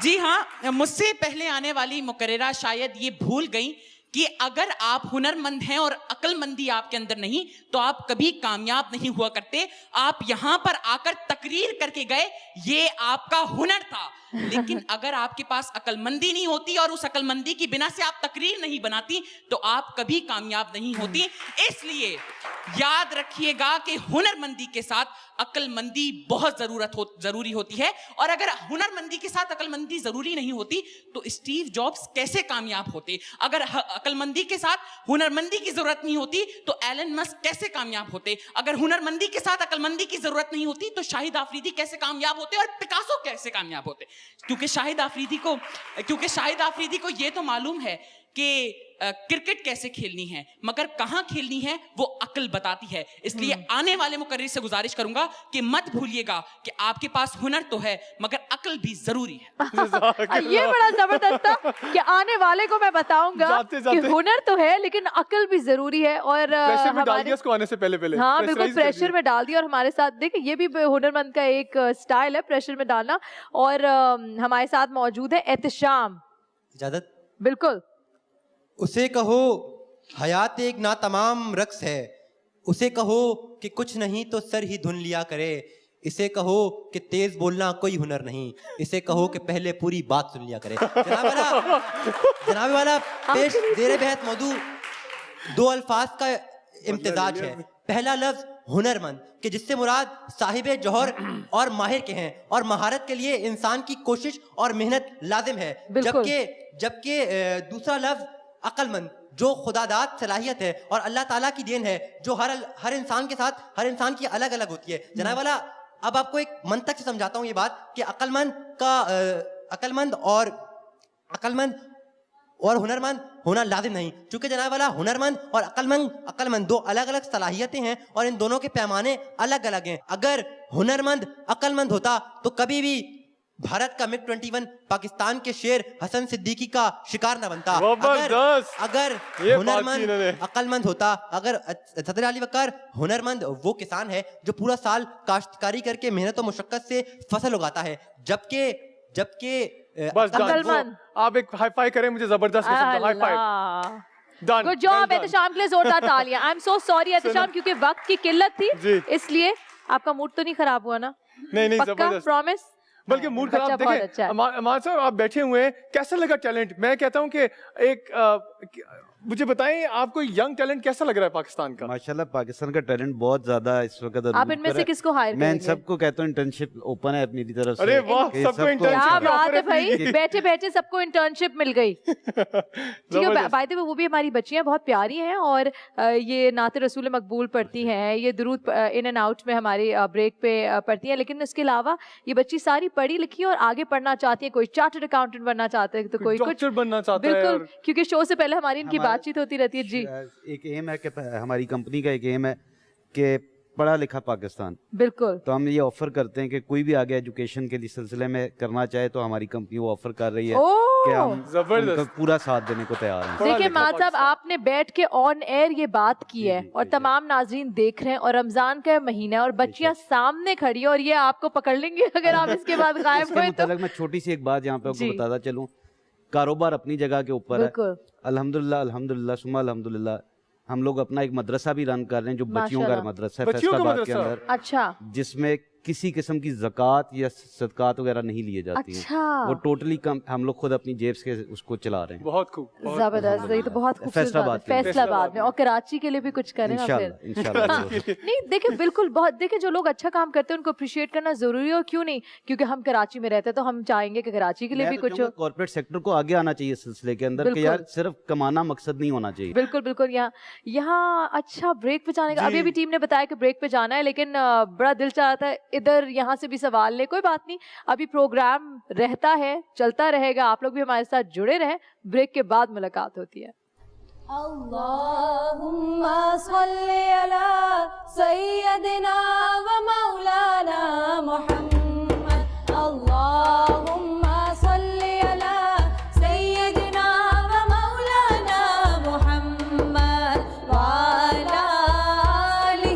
جی ہاں, مجھ سے پہلے آنے والی مقررہ شاید یہ بھول گئیں کہ اگر آپ ہنرمند ہیں اور عقل مندی آپ کے اندر نہیں تو آپ کبھی کامیاب نہیں ہوا کرتے. آپ یہاں پر آ کر تقریر کر کے گئے, یہ آپ کا ہنر تھا. لیکن اگر آپ کے پاس عقل مندی نہیں ہوتی اور اس عقل مندی کی بنا سے آپ تقریر نہیں بناتی تو آپ کبھی کامیاب نہیں ہوتی. اس لیے یاد رکھیے گا کہ ہنر مندی کے ساتھ عقل مندی بہت ضروری ہوتی ہے. اور اگر ہنر مندی کے ساتھ عقل مندی ضروری نہیں ہوتی تو اسٹیو جابس کیسے کامیاب ہوتے؟ اگر عقل مندی کے ساتھ ہنر مندی کی ضرورت نہیں ہوتی تو ایلن مسک کیسے کامیاب ہوتے؟ اگر ہنر مندی کے ساتھ عقل مندی کی ضرورت نہیں ہوتی تو شاہد آفریدی کیسے کامیاب ہوتے اور پکاسو کیسے کامیاب ہوتے؟ کیونکہ شاہد آفریدی کو یہ تو معلوم ہے کہ کرکٹ کیسے کھیلنی ہے، مگر کہاں کھیلنی ہے وہ عقل بتاتی ہے. اس لیے آنے والے مقرر سے گزارش کروں گا کہ مت بھولیے گا کہ آپ کے پاس ہنر تو ہے مگر عقل بھی ضروری ہے. یہ بڑا زبردست تھا کہ آنے والے کو میں بتاؤں گا کہ ہنر تو ہے لیکن عقل بھی ضروری ہے. اور ہاں بالکل پریشر میں ڈال دیا. اور ہمارے ساتھ دیکھیں یہ بھی ہنر مند کا ایک سٹائل ہے پریشر میں ڈالنا. اور ہمارے ساتھ موجود ہے احتشام. اجازت؟ بالکل. اسے کہو حیات ایک ناتمام رقص ہے، اسے کہو کہ کچھ نہیں تو سر ہی دھن لیا کرے، اسے کہو کہ تیز بولنا کوئی ہنر نہیں، اسے کہو کہ پہلے پوری بات سن لیا کرے. جناب والا پیش زیر بحث موضوع دو الفاظ کا امتزاج ہے. پہلا لفظ ہنر مند کہ جس سے مراد صاحب جوہر اور ماہر کے ہیں، اور مہارت کے لیے انسان کی کوشش اور محنت لازم ہے. جبکہ دوسرا لفظ عقل مند جو خدا داد صلاحیت ہے اور اللہ تعالیٰ کی دین ہے جو ہر انسان کے ساتھ ہر انسان کی الگ الگ ہوتی ہے. جناب والا اب آپ کو ایک منطق سے سمجھاتا ہوں یہ بات کہ عقل مند اور ہنر مند ہونا لازم نہیں. چونکہ جناب والا ہنر مند اور عقل مند دو الگ الگ صلاحیتیں ہیں اور ان دونوں کے پیمانے الگ الگ ہیں. اگر ہنر مند عقل مند ہوتا تو کبھی بھی بھارت کا مگ 21 پاکستان کے شیر حسن صدیقی کا شکار نہ بنتا. اگر ہنر مند عقل مند ہوتا، اگر صدر علی وقار ہنر مند وہ کسان ہے جو پورا سال کاشتکاری کر کے محنت و مشقت سے فصل اگاتا ہے، جبکہ آپ ایک ہائی فائی کریں مجھے زبردست high five. Good job Ehtisham کے لیے زوردار تالیاں. I am so sorry Ehtisham کیونکہ وقت کی قلت تھی اس لیے. آپ کا موڈ تو نہیں خراب ہوا نا؟ نہیں پکا پرومس؟ بلکہ موڈ خراب. دیکھیں امان صاحب آپ بیٹھے ہوئے ہیں، کیسا لگا ٹیلنٹ؟ میں کہتا ہوں کہ ایک مجھے بتائیں آپ کو ینگ ٹیلنٹ کیسا لگ رہا ہے پاکستان کا؟ ماشاءاللہ پاکستان کا ٹیلنٹ بہت زیادہ اس وقت. آپ ان میں سے کس کو ہائر کریں گے؟ میں ان سب کو کہتا ہوں انٹرنشپ اوپن ہے اپنی طرف سے. ارے واہ، سب کو کیا بات ہے بھائی، بیٹھے بیٹھے سب کو انٹرنشپ مل گئی. بائی دی وے وہ بھی ہماری بچیاں بہت پیاری ہیں اور یہ نعت رسول مقبول پڑھتی ہیں، یہ درود ان اینڈ آؤٹ میں ہمارے بریک پہ پڑھتی ہیں. لیکن اس کے علاوہ یہ بچی ساری پڑھی لکھی اور آگے پڑھنا چاہتی ہیں. کوئی چارٹرڈ اکاؤنٹنٹ بننا چاہتے ہیں تو کوئی کچھ بننا چاہتا ہے. بالکل، کیونکہ شو سے پہلے ہماری ان کی بات چیت ہوتی رہتی ہے. جی ایک ایم ہے کہ ہماری کمپنی کا ایک ایم ہے کہ پڑھا لکھا پاکستان. بالکل. تو ہم یہ آفر کرتے ہیں کہ کوئی بھی آگے ایجوکیشن کے سلسلے میں کرنا چاہے تو ہماری کمپنی وہ آفر کر رہی ہے کہ ہم پورا ساتھ دینے کو تیار ہیں. دیکھیں ماں صاحب آپ نے بیٹھ کے آن ایئر یہ بات کی ہے اور تمام ناظرین دیکھ رہے ہیں اور رمضان کا مہینہ ہے اور بچیاں سامنے کھڑی ہیں اور یہ آپ کو پکڑ لیں گے اگر آپ اس کے بعد غائب ہوئے تو. میں چھوٹی سی ایک بات یہاں پہ آپ کو بتاتا چلوں. کاروبار اپنی جگہ کے اوپر ہے الحمدللہ ثم الحمدللہ. ہم لوگ اپنا ایک مدرسہ بھی رن کر رہے ہیں جو بچیوں کا مدرسہ ہے فیصل آباد کے اندر. اچھا. جس میں کسی قسم کی زکوٰۃ یا صدقات وغیرہ نہیں لیے جاتی ہیں. وہ ٹوٹلی ہم لوگ خود اپنی جیب سے اس کو چلا رہے ہیں. بہت خوب، زبردست. یہ تو بہت خوبصورت. فیصل آباد میں اور کراچی کے لیے بھی کچھ کریں نا پھر. نہیں دیکھیں بالکل بہت دیکھیں جو لوگ اچھا کام کرتے ہیں ان کو اپریشیٹ کرنا ضروری ہے. اور کیوں نہیں، کیونکہ ہم کراچی میں رہتے ہیں تو ہم چاہیں گے کہ کراچی کے لیے بھی کچھ. کارپوریٹ سیکٹر کو آگے آنا چاہیے اس سلسلے کے اندر کہ یار صرف کمانا مقصد نہیں ہونا چاہیے. بالکل بالکل. یہاں اچھا بریک پہ جانے کا ابھی ٹیم نے بتایا کہ بریک پہ جانا ہے لیکن بڑا دل چاہ رہا تھا ادھر یہاں سے بھی سوال لیں. کوئی بات نہیں، ابھی پروگرام رہتا ہے، چلتا رہے گا. آپ لوگ بھی ہمارے ساتھ جڑے رہیں. بریک کے بعد ملاقات ہوتی ہے. اللہم صلی علی سیدنا و مولانا محمد. اللہم صلی علی سیدنا و مولانا محمد وعلی آلہ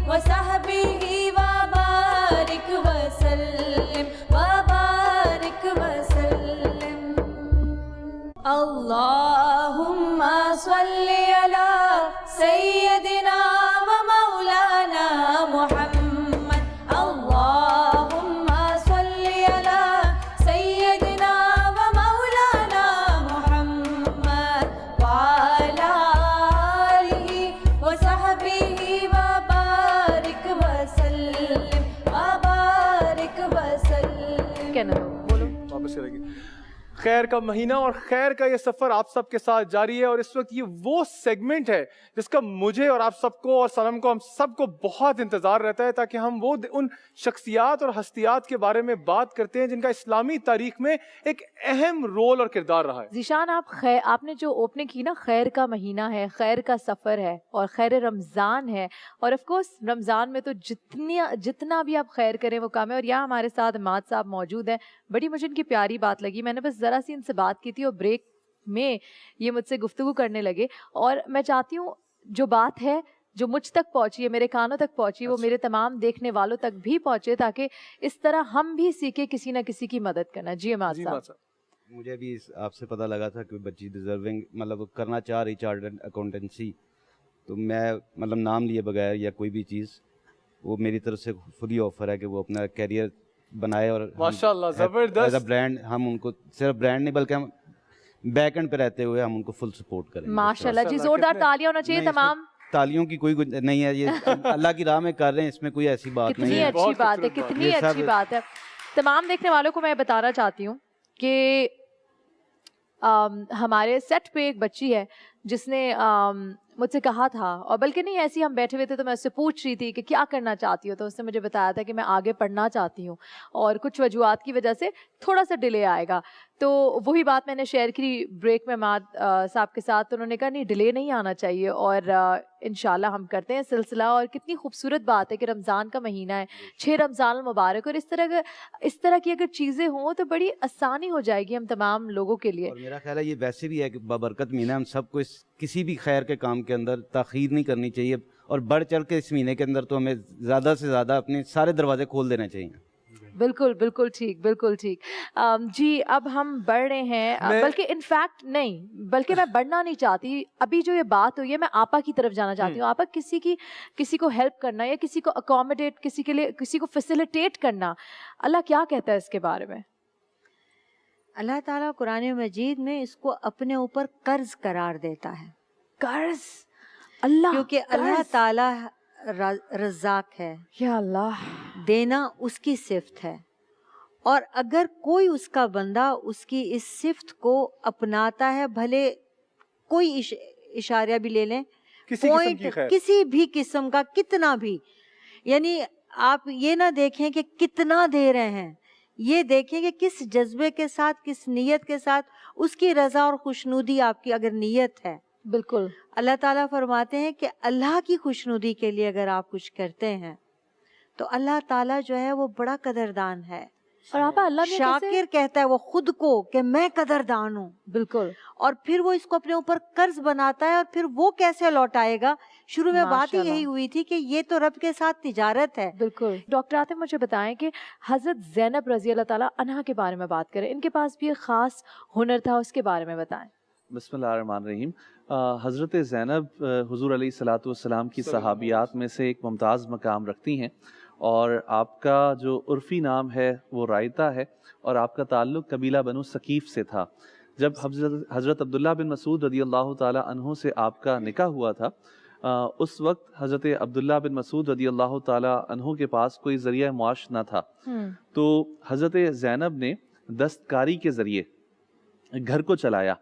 و صحبہ وبارک وسلم وبارک وسلم. اللہم صلی علی سیدنا و مولانا محمد. اللہم صلی علی سیدنا و مولانا محمد وعلی آلہ و صحبہ وبارک وسلم خیر کا مہینہ اور خیر کا یہ سفر آپ سب کے ساتھ جاری ہے، اور اس وقت یہ وہ سیگمنٹ ہے جس کا مجھے اور آپ سب کو اور سنم کو، ہم سب کو بہت انتظار رہتا ہے، تاکہ ہم وہ ان شخصیات اور ہستیات کے بارے میں بات کرتے ہیں جن کا اسلامی تاریخ میں ایک اہم رول اور کردار رہا ہے۔ ذیشان، آپ نے جو اوپننگ کی نا، خیر کا مہینہ ہے، خیر کا سفر ہے اور خیر رمضان ہے، اور آف کورس رمضان میں تو جتنا بھی آپ خیر کریں وہ کام ہے۔ اور یہاں ہمارے ساتھ عماد صاحب موجود ہیں، بڑی مجھے ان کی پیاری بات لگی، میں نے بس ذرا سی ان سے بات کی تھی اور بریک میں یہ مجھ سے گفتگو کرنے لگے، اور میں چاہتی ہوں جو بات ہے جو مجھ تک پہنچی ہے، میرے کانوں تک پہنچی، وہ میرے تمام دیکھنے والوں تک بھی پہنچے، تاکہ اس طرح ہم بھی سیکھیں کسی نہ کسی کی مدد کرنا۔ جی عماد صاحب۔ مجھے بھی آپ سے پتہ لگا تھا کہ بچی ڈیزرونگ مطلب کرنا چاہ رہی چارٹرڈ اکاؤنٹنسی، تو میں مطلب نام لیے بغیر یا کوئی بھی چیز، وہ میری طرف سے فلی آفر ہے کہ وہ اپنا کیریئر بنائے، اور ماشاءاللہ زبردست ایز اے برانڈ ہم ان کو صرف برانڈ نہیں بلکہ ہم بیک اینڈ پہ رہتے ہوئے ہم ان کو فل سپورٹ کریں۔ ماشاءاللہ جی، زوردار تالیاں ہونا چاہیے تمام۔ تالیوں کی کوئی نہیں ہے، یہ اللہ کی راہ میں کر رہے ہیں، اس میں کوئی ایسی بات نہیں ہے۔ کتنی اچھی بات ہے، کتنی اچھی بات ہے۔ تمام دیکھنے والوں کو میں بتانا چاہتی ہوں کہ ہمارے سیٹ پہ ایک بچی ہے جس نے مجھ سے کہا تھا، اور بلکہ نہیں ایسی ہم بیٹھے ہوئے تھے تو میں اس سے پوچھ رہی تھی کہ کیا کرنا چاہتی ہو، تو اس نے مجھے بتایا تھا کہ میں آگے پڑھنا چاہتی ہوں اور کچھ وجوہات کی وجہ سے تھوڑا سا ڈیلے آئے گا۔ تو وہی بات میں نے شیئر کی بریک میں عماد صاحب کے ساتھ، تو انہوں نے کہا نہیں ڈیلے نہیں آنا چاہیے، اور انشاءاللہ ہم کرتے ہیں سلسلہ۔ اور کتنی خوبصورت بات ہے کہ رمضان کا مہینہ ہے، 6 رمضان المبارک، اور اس طرح کی اگر چیزیں ہوں تو بڑی آسانی ہو جائے گی ہم تمام لوگوں کے لیے۔ اور میرا خیال ہے یہ ویسے بھی ہے کہ بابرکت مہینہ، ہم سب کو کسی بھی خیر کے کام کے اندر تاخیر نہیں کرنی چاہیے، اور بڑھ چڑھ کے اس مہینے کے اندر تو ہمیں زیادہ سے زیادہ اپنے سارے دروازے کھول دینے چاہیے۔ بالکل بالکل ٹھیک، بالکل ٹھیک۔ جی اب ہم بڑھ رہے ہیں، بلکہ انفیکٹ نہیں، بلکہ میں بڑھنا نہیں چاہتی، ابھی جو یہ بات ہوئی ہے میں آپا کی طرف جانا چاہتی ہوں۔ آپا، کسی کو ہیلپ کرنا یا کسی کو اکوموڈیٹ، کسی کو فیسیلیٹیٹ کرنا، اللہ کیا کہتا ہے اس کے بارے میں؟ اللہ تعالیٰ قرآن مجید میں اس کو اپنے اوپر قرض قرار دیتا ہے۔ قرض، اللہ، کیونکہ اللہ تعالیٰ رزاق ہے، یا اللہ، دینا اس کی صفت ہے، اور اگر کوئی اس کا بندہ اس کی اس صفت کو اپناتا ہے، بھلے کوئی اشاریہ بھی لے لیں، کسی بھی قسم کا، کتنا بھی، یعنی آپ یہ نہ دیکھیں کہ کتنا دے رہے ہیں، یہ دیکھیں کہ کس جذبے کے ساتھ، کس نیت کے ساتھ، اس کی رضا اور خوشنودی آپ کی اگر نیت ہے۔ بالکل، اللہ تعالیٰ فرماتے ہیں کہ اللہ کی خوشنودی کے لیے اگر آپ کچھ کرتے ہیں تو اللہ تعالیٰ جو ہے وہ بڑا قدردان ہے، اور آپا اللہ شاکر کہتا ہے وہ خود کو کہ میں قدردان ہوں۔ بالکل، اور پھر وہ اس کو اپنے اوپر قرض بناتا ہے، اور پھر وہ کیسے لوٹائے گا؟ شروع میں بات ہی یہی ہوئی تھی کہ یہ تو رب کے ساتھ تجارت ہے۔ بالکل۔ ڈاکٹر عاطف، مجھے بتائیں کہ حضرت زینب رضی اللہ تعالیٰ عنہا کے بارے میں بات کریں، ان کے پاس بھی ایک خاص ہنر تھا، اس کے بارے میں بتائیں۔ بسم اللہ الرحمن الرحیم۔ حضرت زینب حضور علیہ الصلاۃ والسلام کی صحابیات میں سے ایک ممتاز مقام رکھتی ہیں، اور آپ کا جو عرفی نام ہے وہ رائتا ہے، اور آپ کا تعلق قبیلہ بنو ثقیف سے تھا۔ جب حضرت عبداللہ بن مسعود رضی اللہ تعالی عنہ سے آپ کا نکاح ہوا تھا، اس وقت حضرت عبداللہ بن مسعود رضی اللہ تعالی عنہ کے پاس کوئی ذریعہ معاش نہ تھا، تو حضرت زینب نے دستکاری کے ذریعے گھر کو چلایا،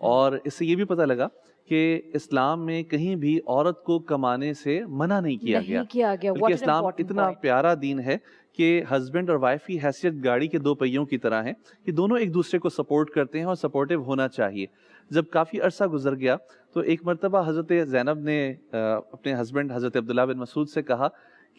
اور اس سے یہ بھی پتہ لگا کہ اسلام میں کہیں بھی عورت کو کمانے سے منع نہیں کیا گیا، بلکہ اسلام اتنا پیارا دین ہے کہ ہسبینڈ اور وائف کی حیثیت گاڑی کے 2 پہیوں کی طرح ہیں، کہ دونوں ایک دوسرے کو سپورٹ کرتے ہیں اور سپورٹیو ہونا چاہیے۔ جب کافی عرصہ گزر گیا تو ایک مرتبہ حضرت زینب نے اپنے ہسبینڈ حضرت عبداللہ بن مسعود سے کہا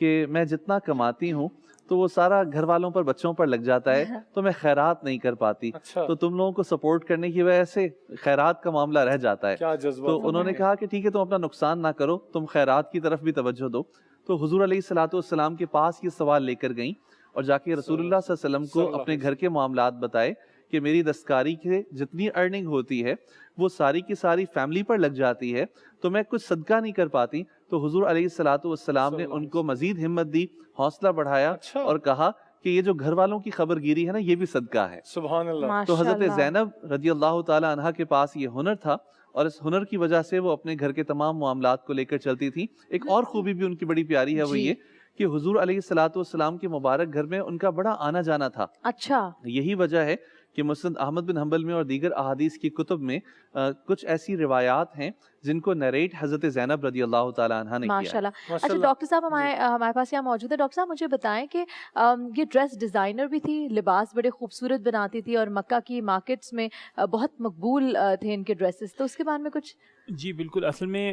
کہ میں جتنا کماتی ہوں تو وہ سارا گھر والوں پر، بچوں پر لگ جاتا ہے، تو میں خیرات نہیں کر پاتی، تو تم لوگوں کو سپورٹ کرنے کی وجہ سے خیرات کا معاملہ رہ جاتا ہے۔ تو انہوں نے کہا کہ ٹھیک ہے، تم اپنا نقصان نہ کرو، تم خیرات کی طرف بھی توجہ دو۔ تو حضور علیہ الصلوۃ والسلام کے پاس یہ سوال لے کر گئیں، اور جا کے رسول اللہ صلی اللہ علیہ وسلم کو اپنے گھر کے معاملات بتائے کہ میری دستکاری کے جتنی ارننگ ہوتی ہے وہ ساری کی ساری فیملی پر لگ جاتی ہے، تو میں کچھ صدقہ نہیں کر پاتی۔ تو حضور علیہ الصلوۃ والسلام نے ان کو مزید ہمت دی، حوصلہ بڑھایا، اور کہا کہ یہ جو گھر والوں کی خبر گیری ہے نا، یہ بھی صدقہ ہے۔ سبحان اللہ۔ تو حضرت زینب رضی اللہ تعالی عنہا کے پاس یہ ہنر تھا، اور اس ہنر کی وجہ سے وہ اپنے گھر کے تمام معاملات کو لے کر چلتی تھی۔ ایک اور خوبی بھی ان کی بڑی پیاری ہے، وہ یہ کہ حضور علیہ الصلوۃ والسلام کے مبارک گھر میں ان کا بڑا آنا جانا تھا۔ اچھا، یہی وجہ ہے کہ مسند احمد بن حنبل میں اور دیگر احادیث کی کتب میں کچھ ایسی روایات ہیں جن کو نریٹ حضرت زینب رضی اللہ تعالیٰ عنہ نے کیا ہے. ماشاءاللہ. اچھا ڈاکٹر صاحب ہمارے پاس یہاں موجود ہے. ڈاکٹر صاحب مجھے بتائیں کہ یہ ڈریس ڈیزائنر بھی تھی, لباس بڑے خوبصورت بناتی تھی اور مکہ کی مارکیٹس میں بہت مقبول تھے ان کے ڈریسز, تو اس کے بارے میں کچھ؟ جی بالکل, اصل میں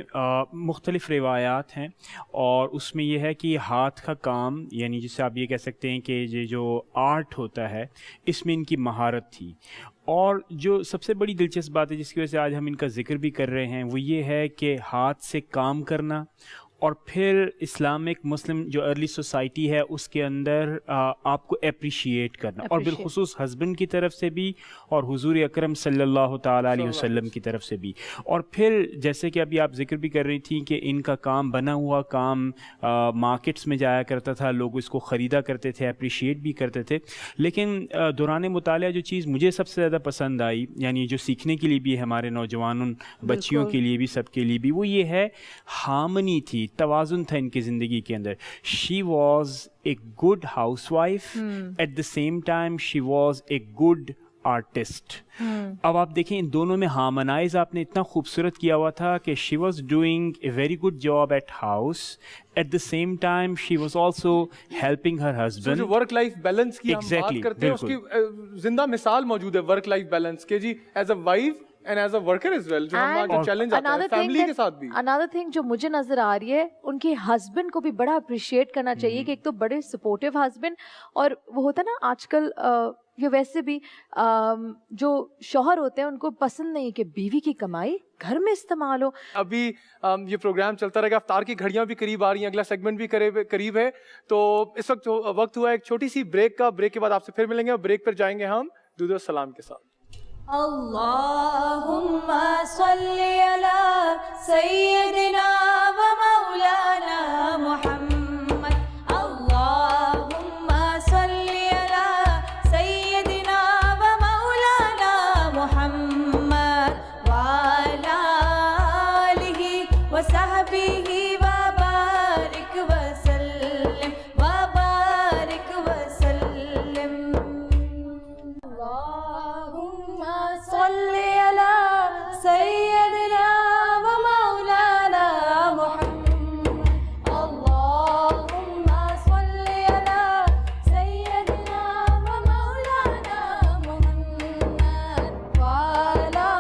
مختلف روایات ہیں اور اس میں یہ ہے کہ ہاتھ کا کام, یعنی جسے آپ یہ کہہ سکتے ہیں کہ یہ جو آرٹ ہوتا ہے اس میں ان کی مہارت تھی. اور جو سب سے بڑی دلچسپ بات ہے جس کی وجہ سے آج ہم ان کا ذکر بھی کر رہے ہیں وہ یہ ہے کہ ہاتھ سے کام کرنا, اور پھر اسلامک مسلم جو ارلی سوسائٹی ہے اس کے اندر آپ کو اپریشیٹ کرنا, اور بالخصوص ہسبینڈ کی طرف سے بھی اور حضور اکرم صلی اللہ تعالیٰ علیہ وسلم کی طرف سے بھی. اور پھر جیسے کہ ابھی آپ ذکر بھی کر رہی تھیں کہ ان کا کام, بنا ہوا کام مارکیٹس میں جایا کرتا تھا, لوگ اس کو خریدا کرتے تھے, اپریشیٹ بھی کرتے تھے. لیکن دوران مطالعہ جو چیز مجھے سب سے زیادہ پسند آئی, یعنی جو سیکھنے کے لیے بھی ہے ہمارے نوجوان بچیوں کے لیے بھی, سب کے لیے بھی, وہ یہ ہے ہارمنی تھی, توازن تھا ان کی زندگی کے اندر. She was a good housewife, at the same time she was a good artist. اب آپ دیکھیں ان دونوں میں ہارمونائز آپ نے اتنا خوبصورت کیا ہوا تھا کہ she was doing a very good job at house, at the same time she was also helping her husband. جو ورک لائف بیلنس کی ہم بات کرتے ہیں اس کی زندہ مثال موجود ہے ورک لائف بیلنس کے, جی, as a wife and as a worker as well, جو ہمارا چیلنج آتا ہے فیملی کے ساتھ بھی. another thing جو مجھے نظر آ رہی ہے, ان کے ہسبینڈ کو بھی بڑا اپریشیٹ کرنا چاہیے کہ ایک تو بڑے سپورٹیو ہسبینڈ, اور وہ ہوتا ہے نا آج کل یہ ویسے بھی جو شوہر ہوتے ہیں ان کو پسند نہیں کہ بیوی کی کمائی گھر میں استعمال ہو. ابھی یہ پروگرام چلتا رہے گا, افطار کی گھڑیاں بھی قریب آ رہی ہیں, اگلا سیگمنٹ بھی قریب ہے, تو اس وقت ہوا ایک چھوٹی سی بریک کا. بریک کے بعد آپ سے پھر ملیں گے, اور بریک پر جائیں گے ہم درود و سلام کے ساتھ. اللهم صل على سيدنا ومولانا محمد. اللهم صل على سيدنا ومولانا محمد وعلى آله وصحبه وبارك وسلم وبارك وسلم. صل على سيدنا ومولانا محمد. اللهم صل على سيدنا ومولانا محمد وعلى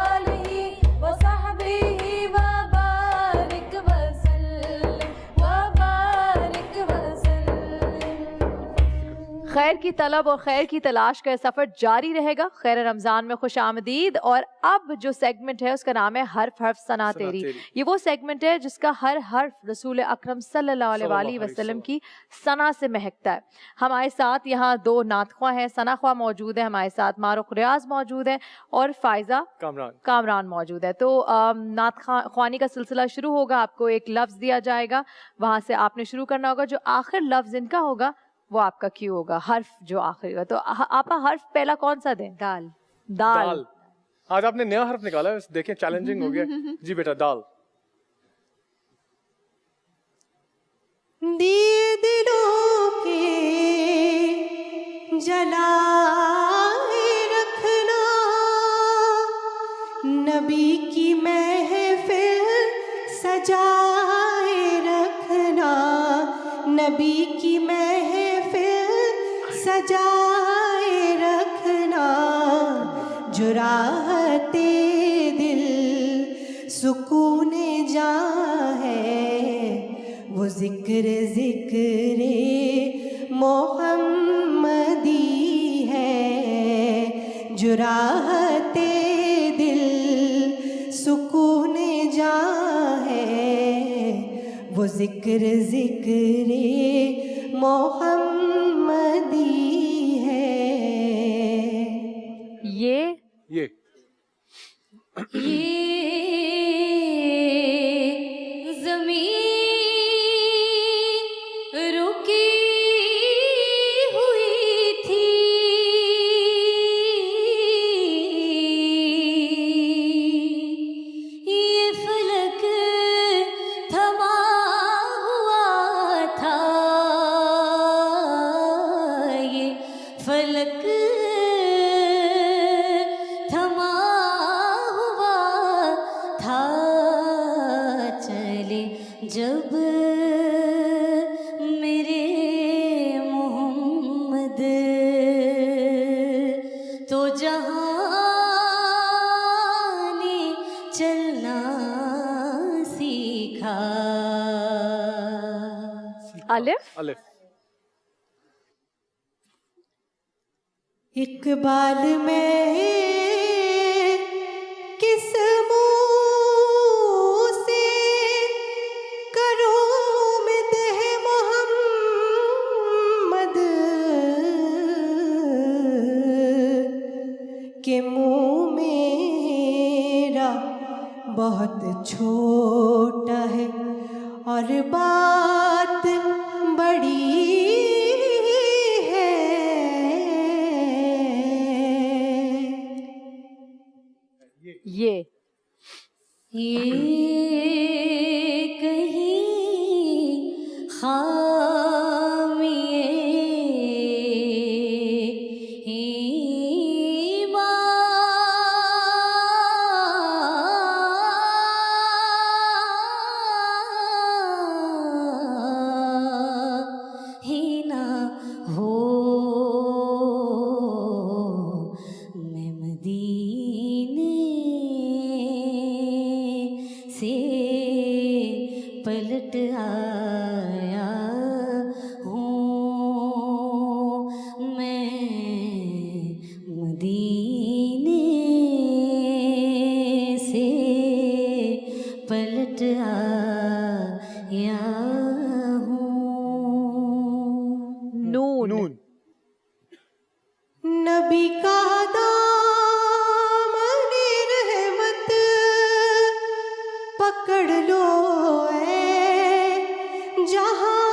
آله وصحبه وبارك وسلم وبارك وسلم. خیر کی طلب اور خیر کی تلاش کا سفر جاری رہے گا. خیر رمضان میں خوش آمدید. اور اب جو سیگمنٹ ہے اس کا نام ہے حرف حرف ثنا تیری. یہ وہ سیگمنٹ ہے جس کا ہر حرف رسول اکرم صلی اللہ علیہ وسلم کی ثنا سے مہکتا ہے. ہمارے ساتھ یہاں دو نعت خواں ہیں, ثنا خواں موجود ہے ہمارے ساتھ, معروف ریاض موجود ہے اور فائزہ کامران موجود ہے. تو نعت خوانی کا سلسلہ شروع ہوگا. آپ کو ایک لفظ دیا جائے گا, وہاں سے آپ نے شروع کرنا ہوگا. جو آخر لفظ ان کا ہوگا وہ آپ کا کیوں ہوگا, حرف جو آخری ہوگا. تو آپ حرف پہلا کون سا دیں؟ دال. دال. آج آپ نے نیا حرف نکالا ہے, دیکھیں چیلنجنگ ہو گیا. جی بیٹا دال. دیے دلوں کے جلائے رکھنا, نبی کی محفل سجائے رکھنا, نبی کی محفل سجائے رکھنا. جو راحت دل سکون جاں ہے وہ ذکر محمدی ہے. جو راحت دل سکون جاں ہے وہ ذکر محمدی ہے. یہ زمین رکی ہوئی تھی, یہ فلک تھما ہوا تھا, الف الف. اقبال میں کس منہ سے کروں مدح محمد کہ منہ میرا بہت چھوٹا ہے اور بات بڑی ہے. یہ کہیں خامی ہی نہ ہو میں مدینے سے پلٹ آیا ہوں. میں مدینے سے پلٹ آیا ہوں. نون. نبی کا دامن رحمت پکڑ لو اے جہاں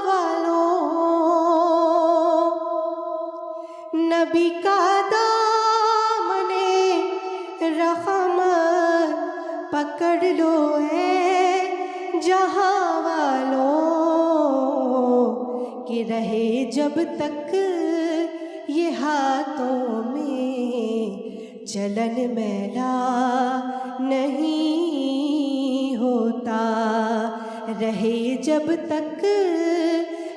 والوں. نبی کا دامن رحمت پکڑ لو اے جہاں والوں کہ رہے جب تک یہ ہاتھوں میں چلن میلا نہیں ہوتا. رہے جب تک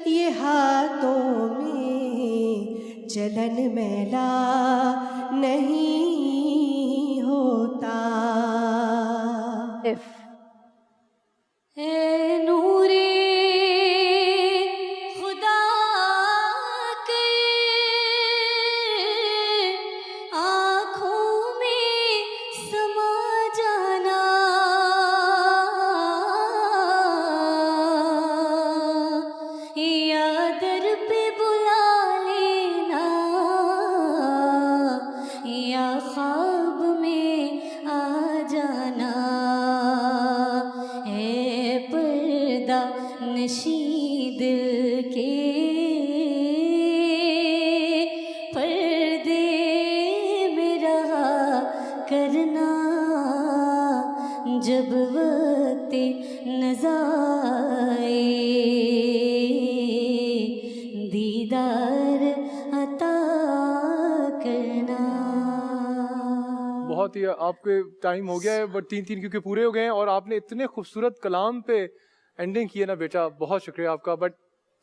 یہ ہاتھوں میں چلن میلا نہیں ہوتا. اے نورے خدا کے آنکھوں میں سما جانا. یا در پہ بلا لینا یا خواب میں آ جانا. نشید کے پردے میں رہا کرنا جب وقت نظائے دیدار عطا کرنا. بہت ہی آپ کے ٹائم ہو گیا ہے بٹ 3 کیونکہ پورے ہو گئے ہیں اور آپ نے اتنے خوبصورت کلام پہ اینڈنگ کی ہے نا بیٹا, بہت شکریہ آپ کا. بٹ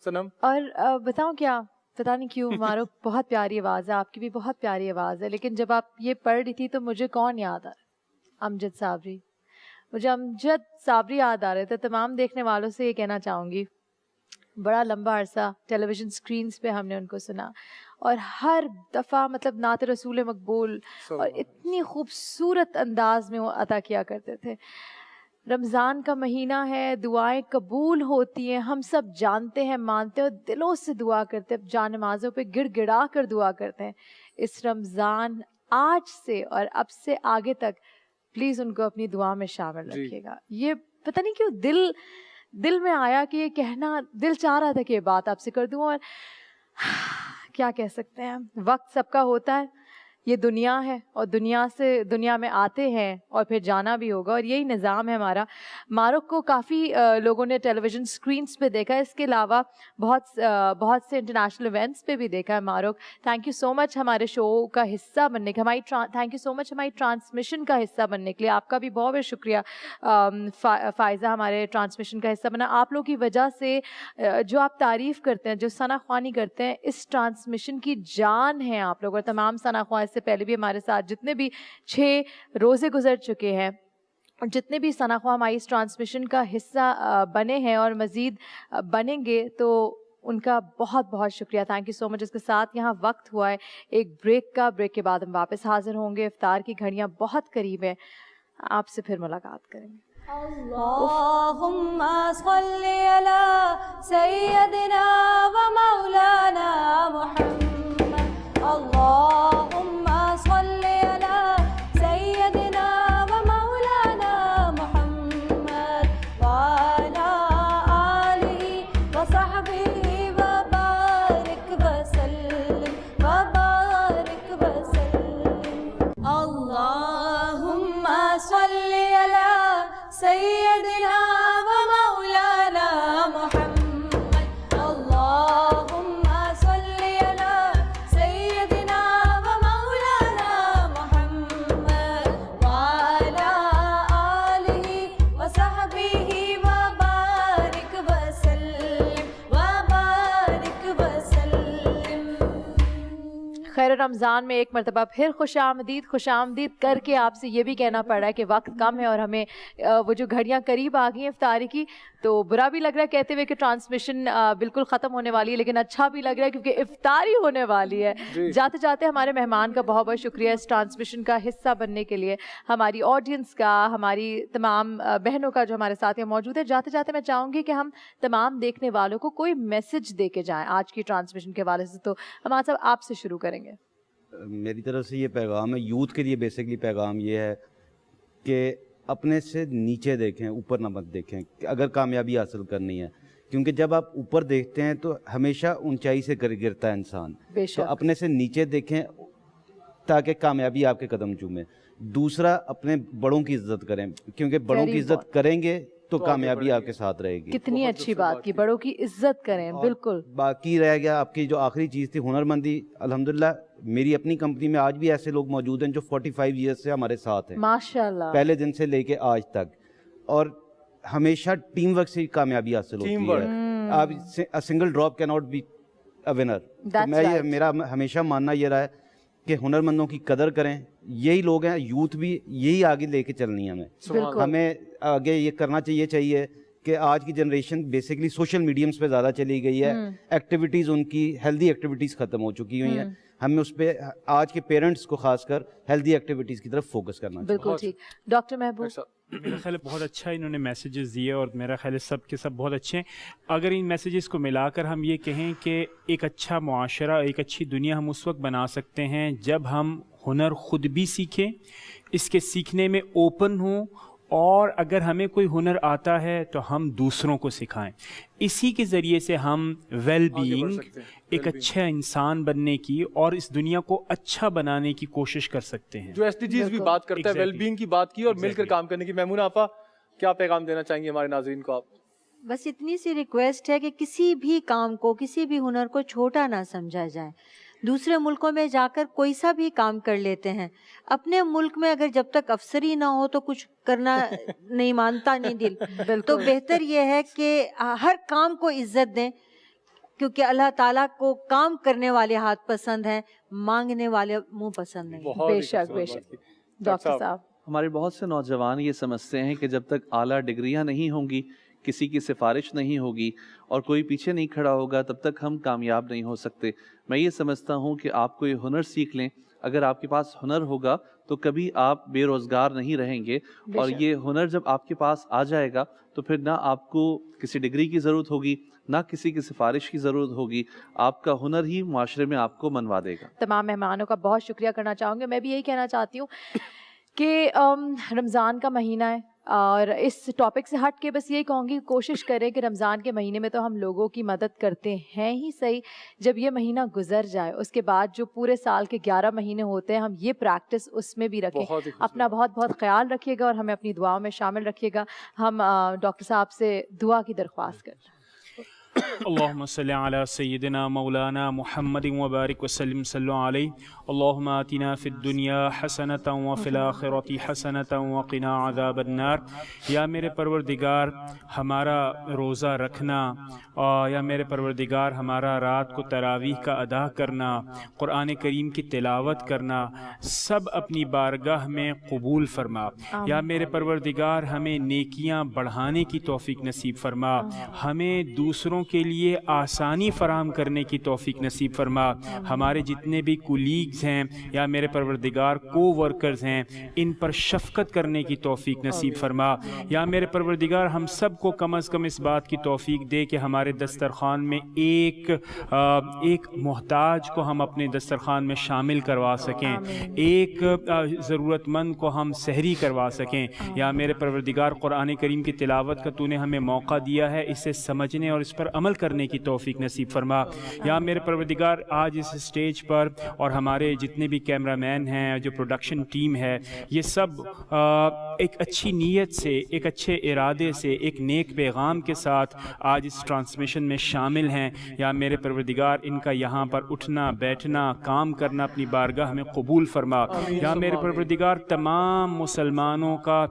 سنم اور بتاؤں کیا, پتا نہیں کیوں مارو بہت پیاری آواز ہے, آپ کی بھی بہت پیاری آواز ہے, لیکن جب آپ یہ پڑھ رہی تھی تو مجھے کون یاد آ رہا؟ امجد صابری. مجھے امجد صابری یاد آ رہے تھے. تمام دیکھنے والوں سے یہ کہنا چاہوں گی, بڑا لمبا عرصہ ٹیلی ویژن اسکرینس پہ ہم نے ان کو سنا اور ہر دفعہ مطلب نعت رسول مقبول اور اتنی خوبصورت انداز میں وہ عطا کیا کرتے تھے. رمضان کا مہینہ ہے, دعائیں قبول ہوتی ہیں, ہم سب جانتے ہیں, مانتے ہیں اور دلوں سے دعا کرتے ہیں, جان نمازوں پہ گڑ گڑا کر دعا کرتے ہیں. اس رمضان آج سے اور اب سے آگے تک پلیز ان کو اپنی دعا میں شامل رکھیے گا. یہ پتہ نہیں کیوں دل میں آیا کہ یہ کہنا, دل چاہ رہا تھا کہ یہ بات آپ سے کر دوں. اور کیا کہہ سکتے ہیں, وقت سب کا ہوتا ہے, یہ دنیا ہے اور دنیا میں آتے ہیں اور پھر جانا بھی ہوگا, اور یہی نظام ہے ہمارا. ماروک کو کافی لوگوں نے ٹیلی ویژن اسکرینس پہ دیکھا ہے, اس کے علاوہ بہت سے انٹرنیشنل ایونٹس پہ بھی دیکھا ہے. ماروک, تھینک یو سو مچ ہمارے شو کا حصہ بننے کے, تھینک یو سو مچ ہماری ٹرانسمیشن کا حصہ بننے کے لیے. آپ کا بھی بہت بہت شکریہ فائزہ, ہمارے ٹرانسمیشن کا حصہ بنا. آپ لوگوں کی وجہ سے جو آپ تعریف کرتے ہیں, جو ثنا خوانی کرتے ہیں, اس ٹرانسمیشن کی جان ہے آپ لوگ. اور تمام ثنا خواہ سے پہلے بھی ہمارے ساتھ جتنے بھی 6 روزے گزر چکے ہیں اور جتنے بھی ثنا خواہ ہماری اس ٹرانسمیشن کا حصہ بنے ہیں اور مزید بنیں گے تو ان کا بہت بہت شکریہ. تھینک یو سو مچ. اس کے ساتھ یہاں وقت ہوا ہے ایک بریک کا. بریک کے بعد ہم واپس حاضر ہوں گے. افطار کی گھڑیاں بہت قریب ہیں. آپ سے پھر ملاقات کریں گے. اللهم صل على سيدنا ومولانا محمد. اللهم صل على سيدنا ومولانا محمد وعلى آله وصحبه وبارك وسلم وبارك وسلم. اللهم صل على سيدنا ومولانا محمد. اللهم صل على سيدنا ومولانا محمد وعلى آله وصحبه وبارك وسلم وبارك وسلم. خیر رمضان میں ایک مرتبہ پھر خوش آمدید کر کے آپ سے یہ بھی کہنا پڑ رہا ہے کہ وقت کم ہے اور ہمیں وہ جو گھڑیاں قریب آ گئی ہیں افطاری کی تو برا بھی لگ رہا ہے کہتے ہوئے کہ ٹرانسمیشن بالکل ختم ہونے والی ہے, لیکن اچھا بھی لگ رہا ہے کیونکہ افطاری ہونے والی ہے. جاتے جاتے ہمارے مہمان کا بہت بہت شکریہ اس ٹرانسمیشن کا حصہ بننے کے لیے, ہماری آڈینس کا, ہماری تمام بہنوں کا جو ہمارے ساتھ یہاں موجود ہے. جاتے جاتے میں چاہوں گی کہ ہم تمام دیکھنے والوں کو کوئی میسج دے کے جائیں آج کی ٹرانسمیشن کے حوالے سے. تو ہمارے صاحب آپ سے شروع کریں گے. میری طرف سے یہ پیغام ہے یوتھ کے لیے. بیسکلی پیغام یہ ہے کہ اپنے سے نیچے دیکھیں, اوپر نہ مت دیکھیں اگر کامیابی حاصل کرنی ہے, کیونکہ جب آپ اوپر دیکھتے ہیں تو ہمیشہ اونچائی سے گرتا ہے انسان. تو اپنے سے نیچے دیکھیں تاکہ کامیابی آپ کے قدم چومے. دوسرا اپنے بڑوں کی عزت کریں, کیونکہ بڑوں کی عزت کریں گے تو کامیابی آپ کے ساتھ رہے گی. کتنی اچھی بات کی, بڑوں کی عزت کریں. بالکل. باقی رہ گیا آپ کی جو آخری چیز تھی ہنرمندی. الحمدللہ میری اپنی کمپنی میں آج بھی ایسے لوگ موجود ہیں جو 45 ایئرس سے ہمارے ساتھ ہیں ماشاءاللہ, پہلے دن سے لے کے آج تک, اور ہمیشہ ٹیم ورک سے کامیابی حاصل ہوتی ہے. آپ سنگل ڈراپ کی ناٹ بی اے ونر. میرا ہمیشہ ماننا یہ رہا ہے کہ ہنرمندوں کی قدر کریں. یہی لوگ ہیں, یوتھ بھی یہی آگے لے کے چلنی ہے. ہمیں آگے یہ کرنا چاہیے کہ آج کی جنریشن بیسکلی سوشل میڈیمز پہ زیادہ چلی گئی ہے. ایکٹیویٹیز ان کی ہیلدی ایکٹیویٹیز ختم ہو چکی ہوئی ہیں. ہمیں اس پہ آج کے پیرنٹس کو خاص کر ہیلدی ایکٹیویٹیز کی طرف فوکس کرنا چاہیے. بالکل ٹھیک. ڈاکٹر محبوب, میرا خیال ہے بہت اچھا انہوں نے میسیجز دیے اور میرا خیال ہے سب کے سب بہت اچھے ہیں. اگر ان میسیجز کو ملا کر ہم یہ کہیں کہ ایک اچھا معاشرہ, ایک اچھی دنیا ہم اس وقت بنا سکتے ہیں جب ہم ہنر خود بھی سیکھیں, اس کے سیکھنے میں اوپن ہوں, اور اگر ہمیں کوئی ہنر آتا ہے تو ہم دوسروں کو سکھائیں. اسی کے ذریعے سے ہم ویل بینگ, ایک اچھا انسان بننے کی اور اس دنیا کو اچھا بنانے کی کوشش کر سکتے ہیں. جو SDGs بھی بات کرتا ہے, ویل بینگ کی بات کی اور مل کر کام کرنے کی. میمونہ آپا کیا پیغام دینا چاہیں گے ہمارے ناظرین کو آپ؟ بس اتنی سی ریکویسٹ ہے کہ کسی بھی کام کو, کسی بھی ہنر کو چھوٹا نہ سمجھا جائے. دوسرے ملکوں میں جا کر کوئی سا بھی کام کر لیتے ہیں, اپنے ملک میں اگر جب تک افسری نہ ہو تو کچھ کرنا نہیں مانتا نہیں دل. تو بہتر یہ ہے کہ ہر کام کو عزت دیں, کیونکہ اللہ تعالیٰ کو کام کرنے والے ہاتھ پسند ہیں, مانگنے والے منہ پسند نہیں. بے شک بے شک. ڈاکٹر صاحب, ہمارے بہت سے نوجوان یہ سمجھتے ہیں کہ جب تک اعلیٰ ڈگریاں نہیں ہوں گی, کسی کی سفارش نہیں ہوگی اور کوئی پیچھے نہیں کھڑا ہوگا, تب تک ہم کامیاب نہیں ہو سکتے. میں یہ سمجھتا ہوں کہ آپ کوئی ہنر سیکھ لیں. اگر آپ کے پاس ہنر ہوگا تو کبھی آپ بے روزگار نہیں رہیں گے, اور یہ ہنر جب آپ کے پاس آ جائے گا تو پھر نہ آپ کو کسی ڈگری کی ضرورت ہوگی, نہ کسی کی سفارش کی ضرورت ہوگی. آپ کا ہنر ہی معاشرے میں آپ کو منوا دے گا. تمام مہمانوں کا بہت شکریہ کرنا چاہوں گے. میں بھی یہی کہنا چاہتی ہوں کہ رمضان کا مہینہ ہے, اور اس ٹاپک سے ہٹ کے بس یہی کہوں گی کوشش کریں کہ رمضان کے مہینے میں تو ہم لوگوں کی مدد کرتے ہیں ہی صحیح, جب یہ مہینہ گزر جائے اس کے بعد جو پورے سال کے 11 مہینے ہوتے ہیں ہم یہ پریکٹس اس میں بھی رکھیں. اپنا بہت بہت خیال رکھیے گا اور ہمیں اپنی دعاؤں میں شامل رکھیے گا. ہم ڈاکٹر صاحب سے دعا کی درخواست کرتے ہیں. اللهم صل على سيدنا مولانا محمد وبارك وسلم صلوا عليه اللهم آتنا في الدنيا حسنة وفي الآخرة حسنة وقنا عذاب النار. یا میرے پروردگار ہمارا روزہ رکھنا، اور یا میرے پروردگار ہمارا رات کو تراویح کا ادا کرنا، قرآن کریم کی تلاوت کرنا، سب اپنی بارگاہ میں قبول فرما. یا میرے پروردگار ہمیں نیکیاں بڑھانے کی توفیق نصیب فرما، ہمیں دوسروں کے لیے آسانی فراہم کرنے کی توفیق نصیب فرما. ہمارے جتنے بھی کولیگز ہیں یا میرے پروردگار کو ورکرز ہیں، ان پر شفقت کرنے کی توفیق نصیب فرما. یا میرے پروردگار ہم سب کو کم از کم اس بات کی توفیق دے کہ ہمارے دسترخوان میں ایک محتاج کو ہم اپنے دسترخوان میں شامل کروا سکیں، ایک ضرورت مند کو ہم سحری کروا سکیں. یا میرے پروردگار قرآن کریم کی تلاوت کا تو نے ہمیں موقع دیا ہے، اسے سمجھنے اور اس پر عمل کرنے کی توفیق نصیب فرما. یا میرے پروردگار آج اس اسٹیج پر اور ہمارے جتنے بھی کیمرہ مین ہیں، جو پروڈکشن ٹیم ہے، یہ سب ایک اچھی نیت سے، ایک اچھے ارادے سے، ایک نیک پیغام کے ساتھ آج اس ٹرانسمیشن میں شامل ہیں. یا میرے پروردگار ان کا یہاں پر اٹھنا بیٹھنا کام کرنا اپنی بارگاہ میں قبول فرما. یا میرے پروردگار تمام مسلمانوں کا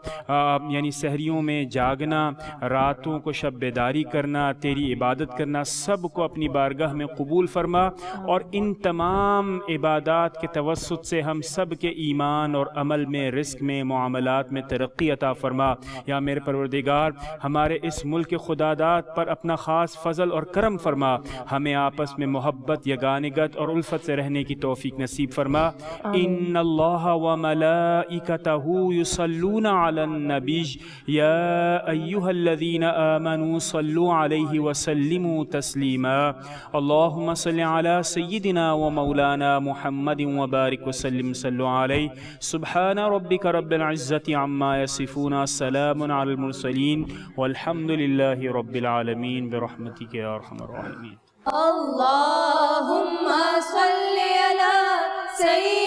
یعنی سحریوں میں جاگنا، راتوں کو شب بیداری کرنا، تیری عبادت کرنا، سب کو اپنی بارگاہ میں قبول فرما. اور ان تمام عبادات کے توسط سے ہم سب کے ایمان اور عمل میں، رزق میں، معاملات میں ترقی عطا فرما. یا میرے پروردگار ہمارے اس ملک خداداد پر اپنا خاص فضل اور کرم فرما، ہمیں آپس میں محبت، یگانگت اور الفت سے رہنے کی توفیق نصیب فرما. ان اللہ وملائکتہ یصلون علی النبی یا ایہا الذین آمنوا صلوا علیہ وسلموا تسلیما. اللہم صل علی سیدنا ومولانا محمد وبارک وسلم صلوا علیہ. سبحان ربک رب العزة عما یصفون، سلام علی المرسلین والحمد للہ رب العالمین برحمتک یا ارحم الراحمین. اللہم صل علی سیدنا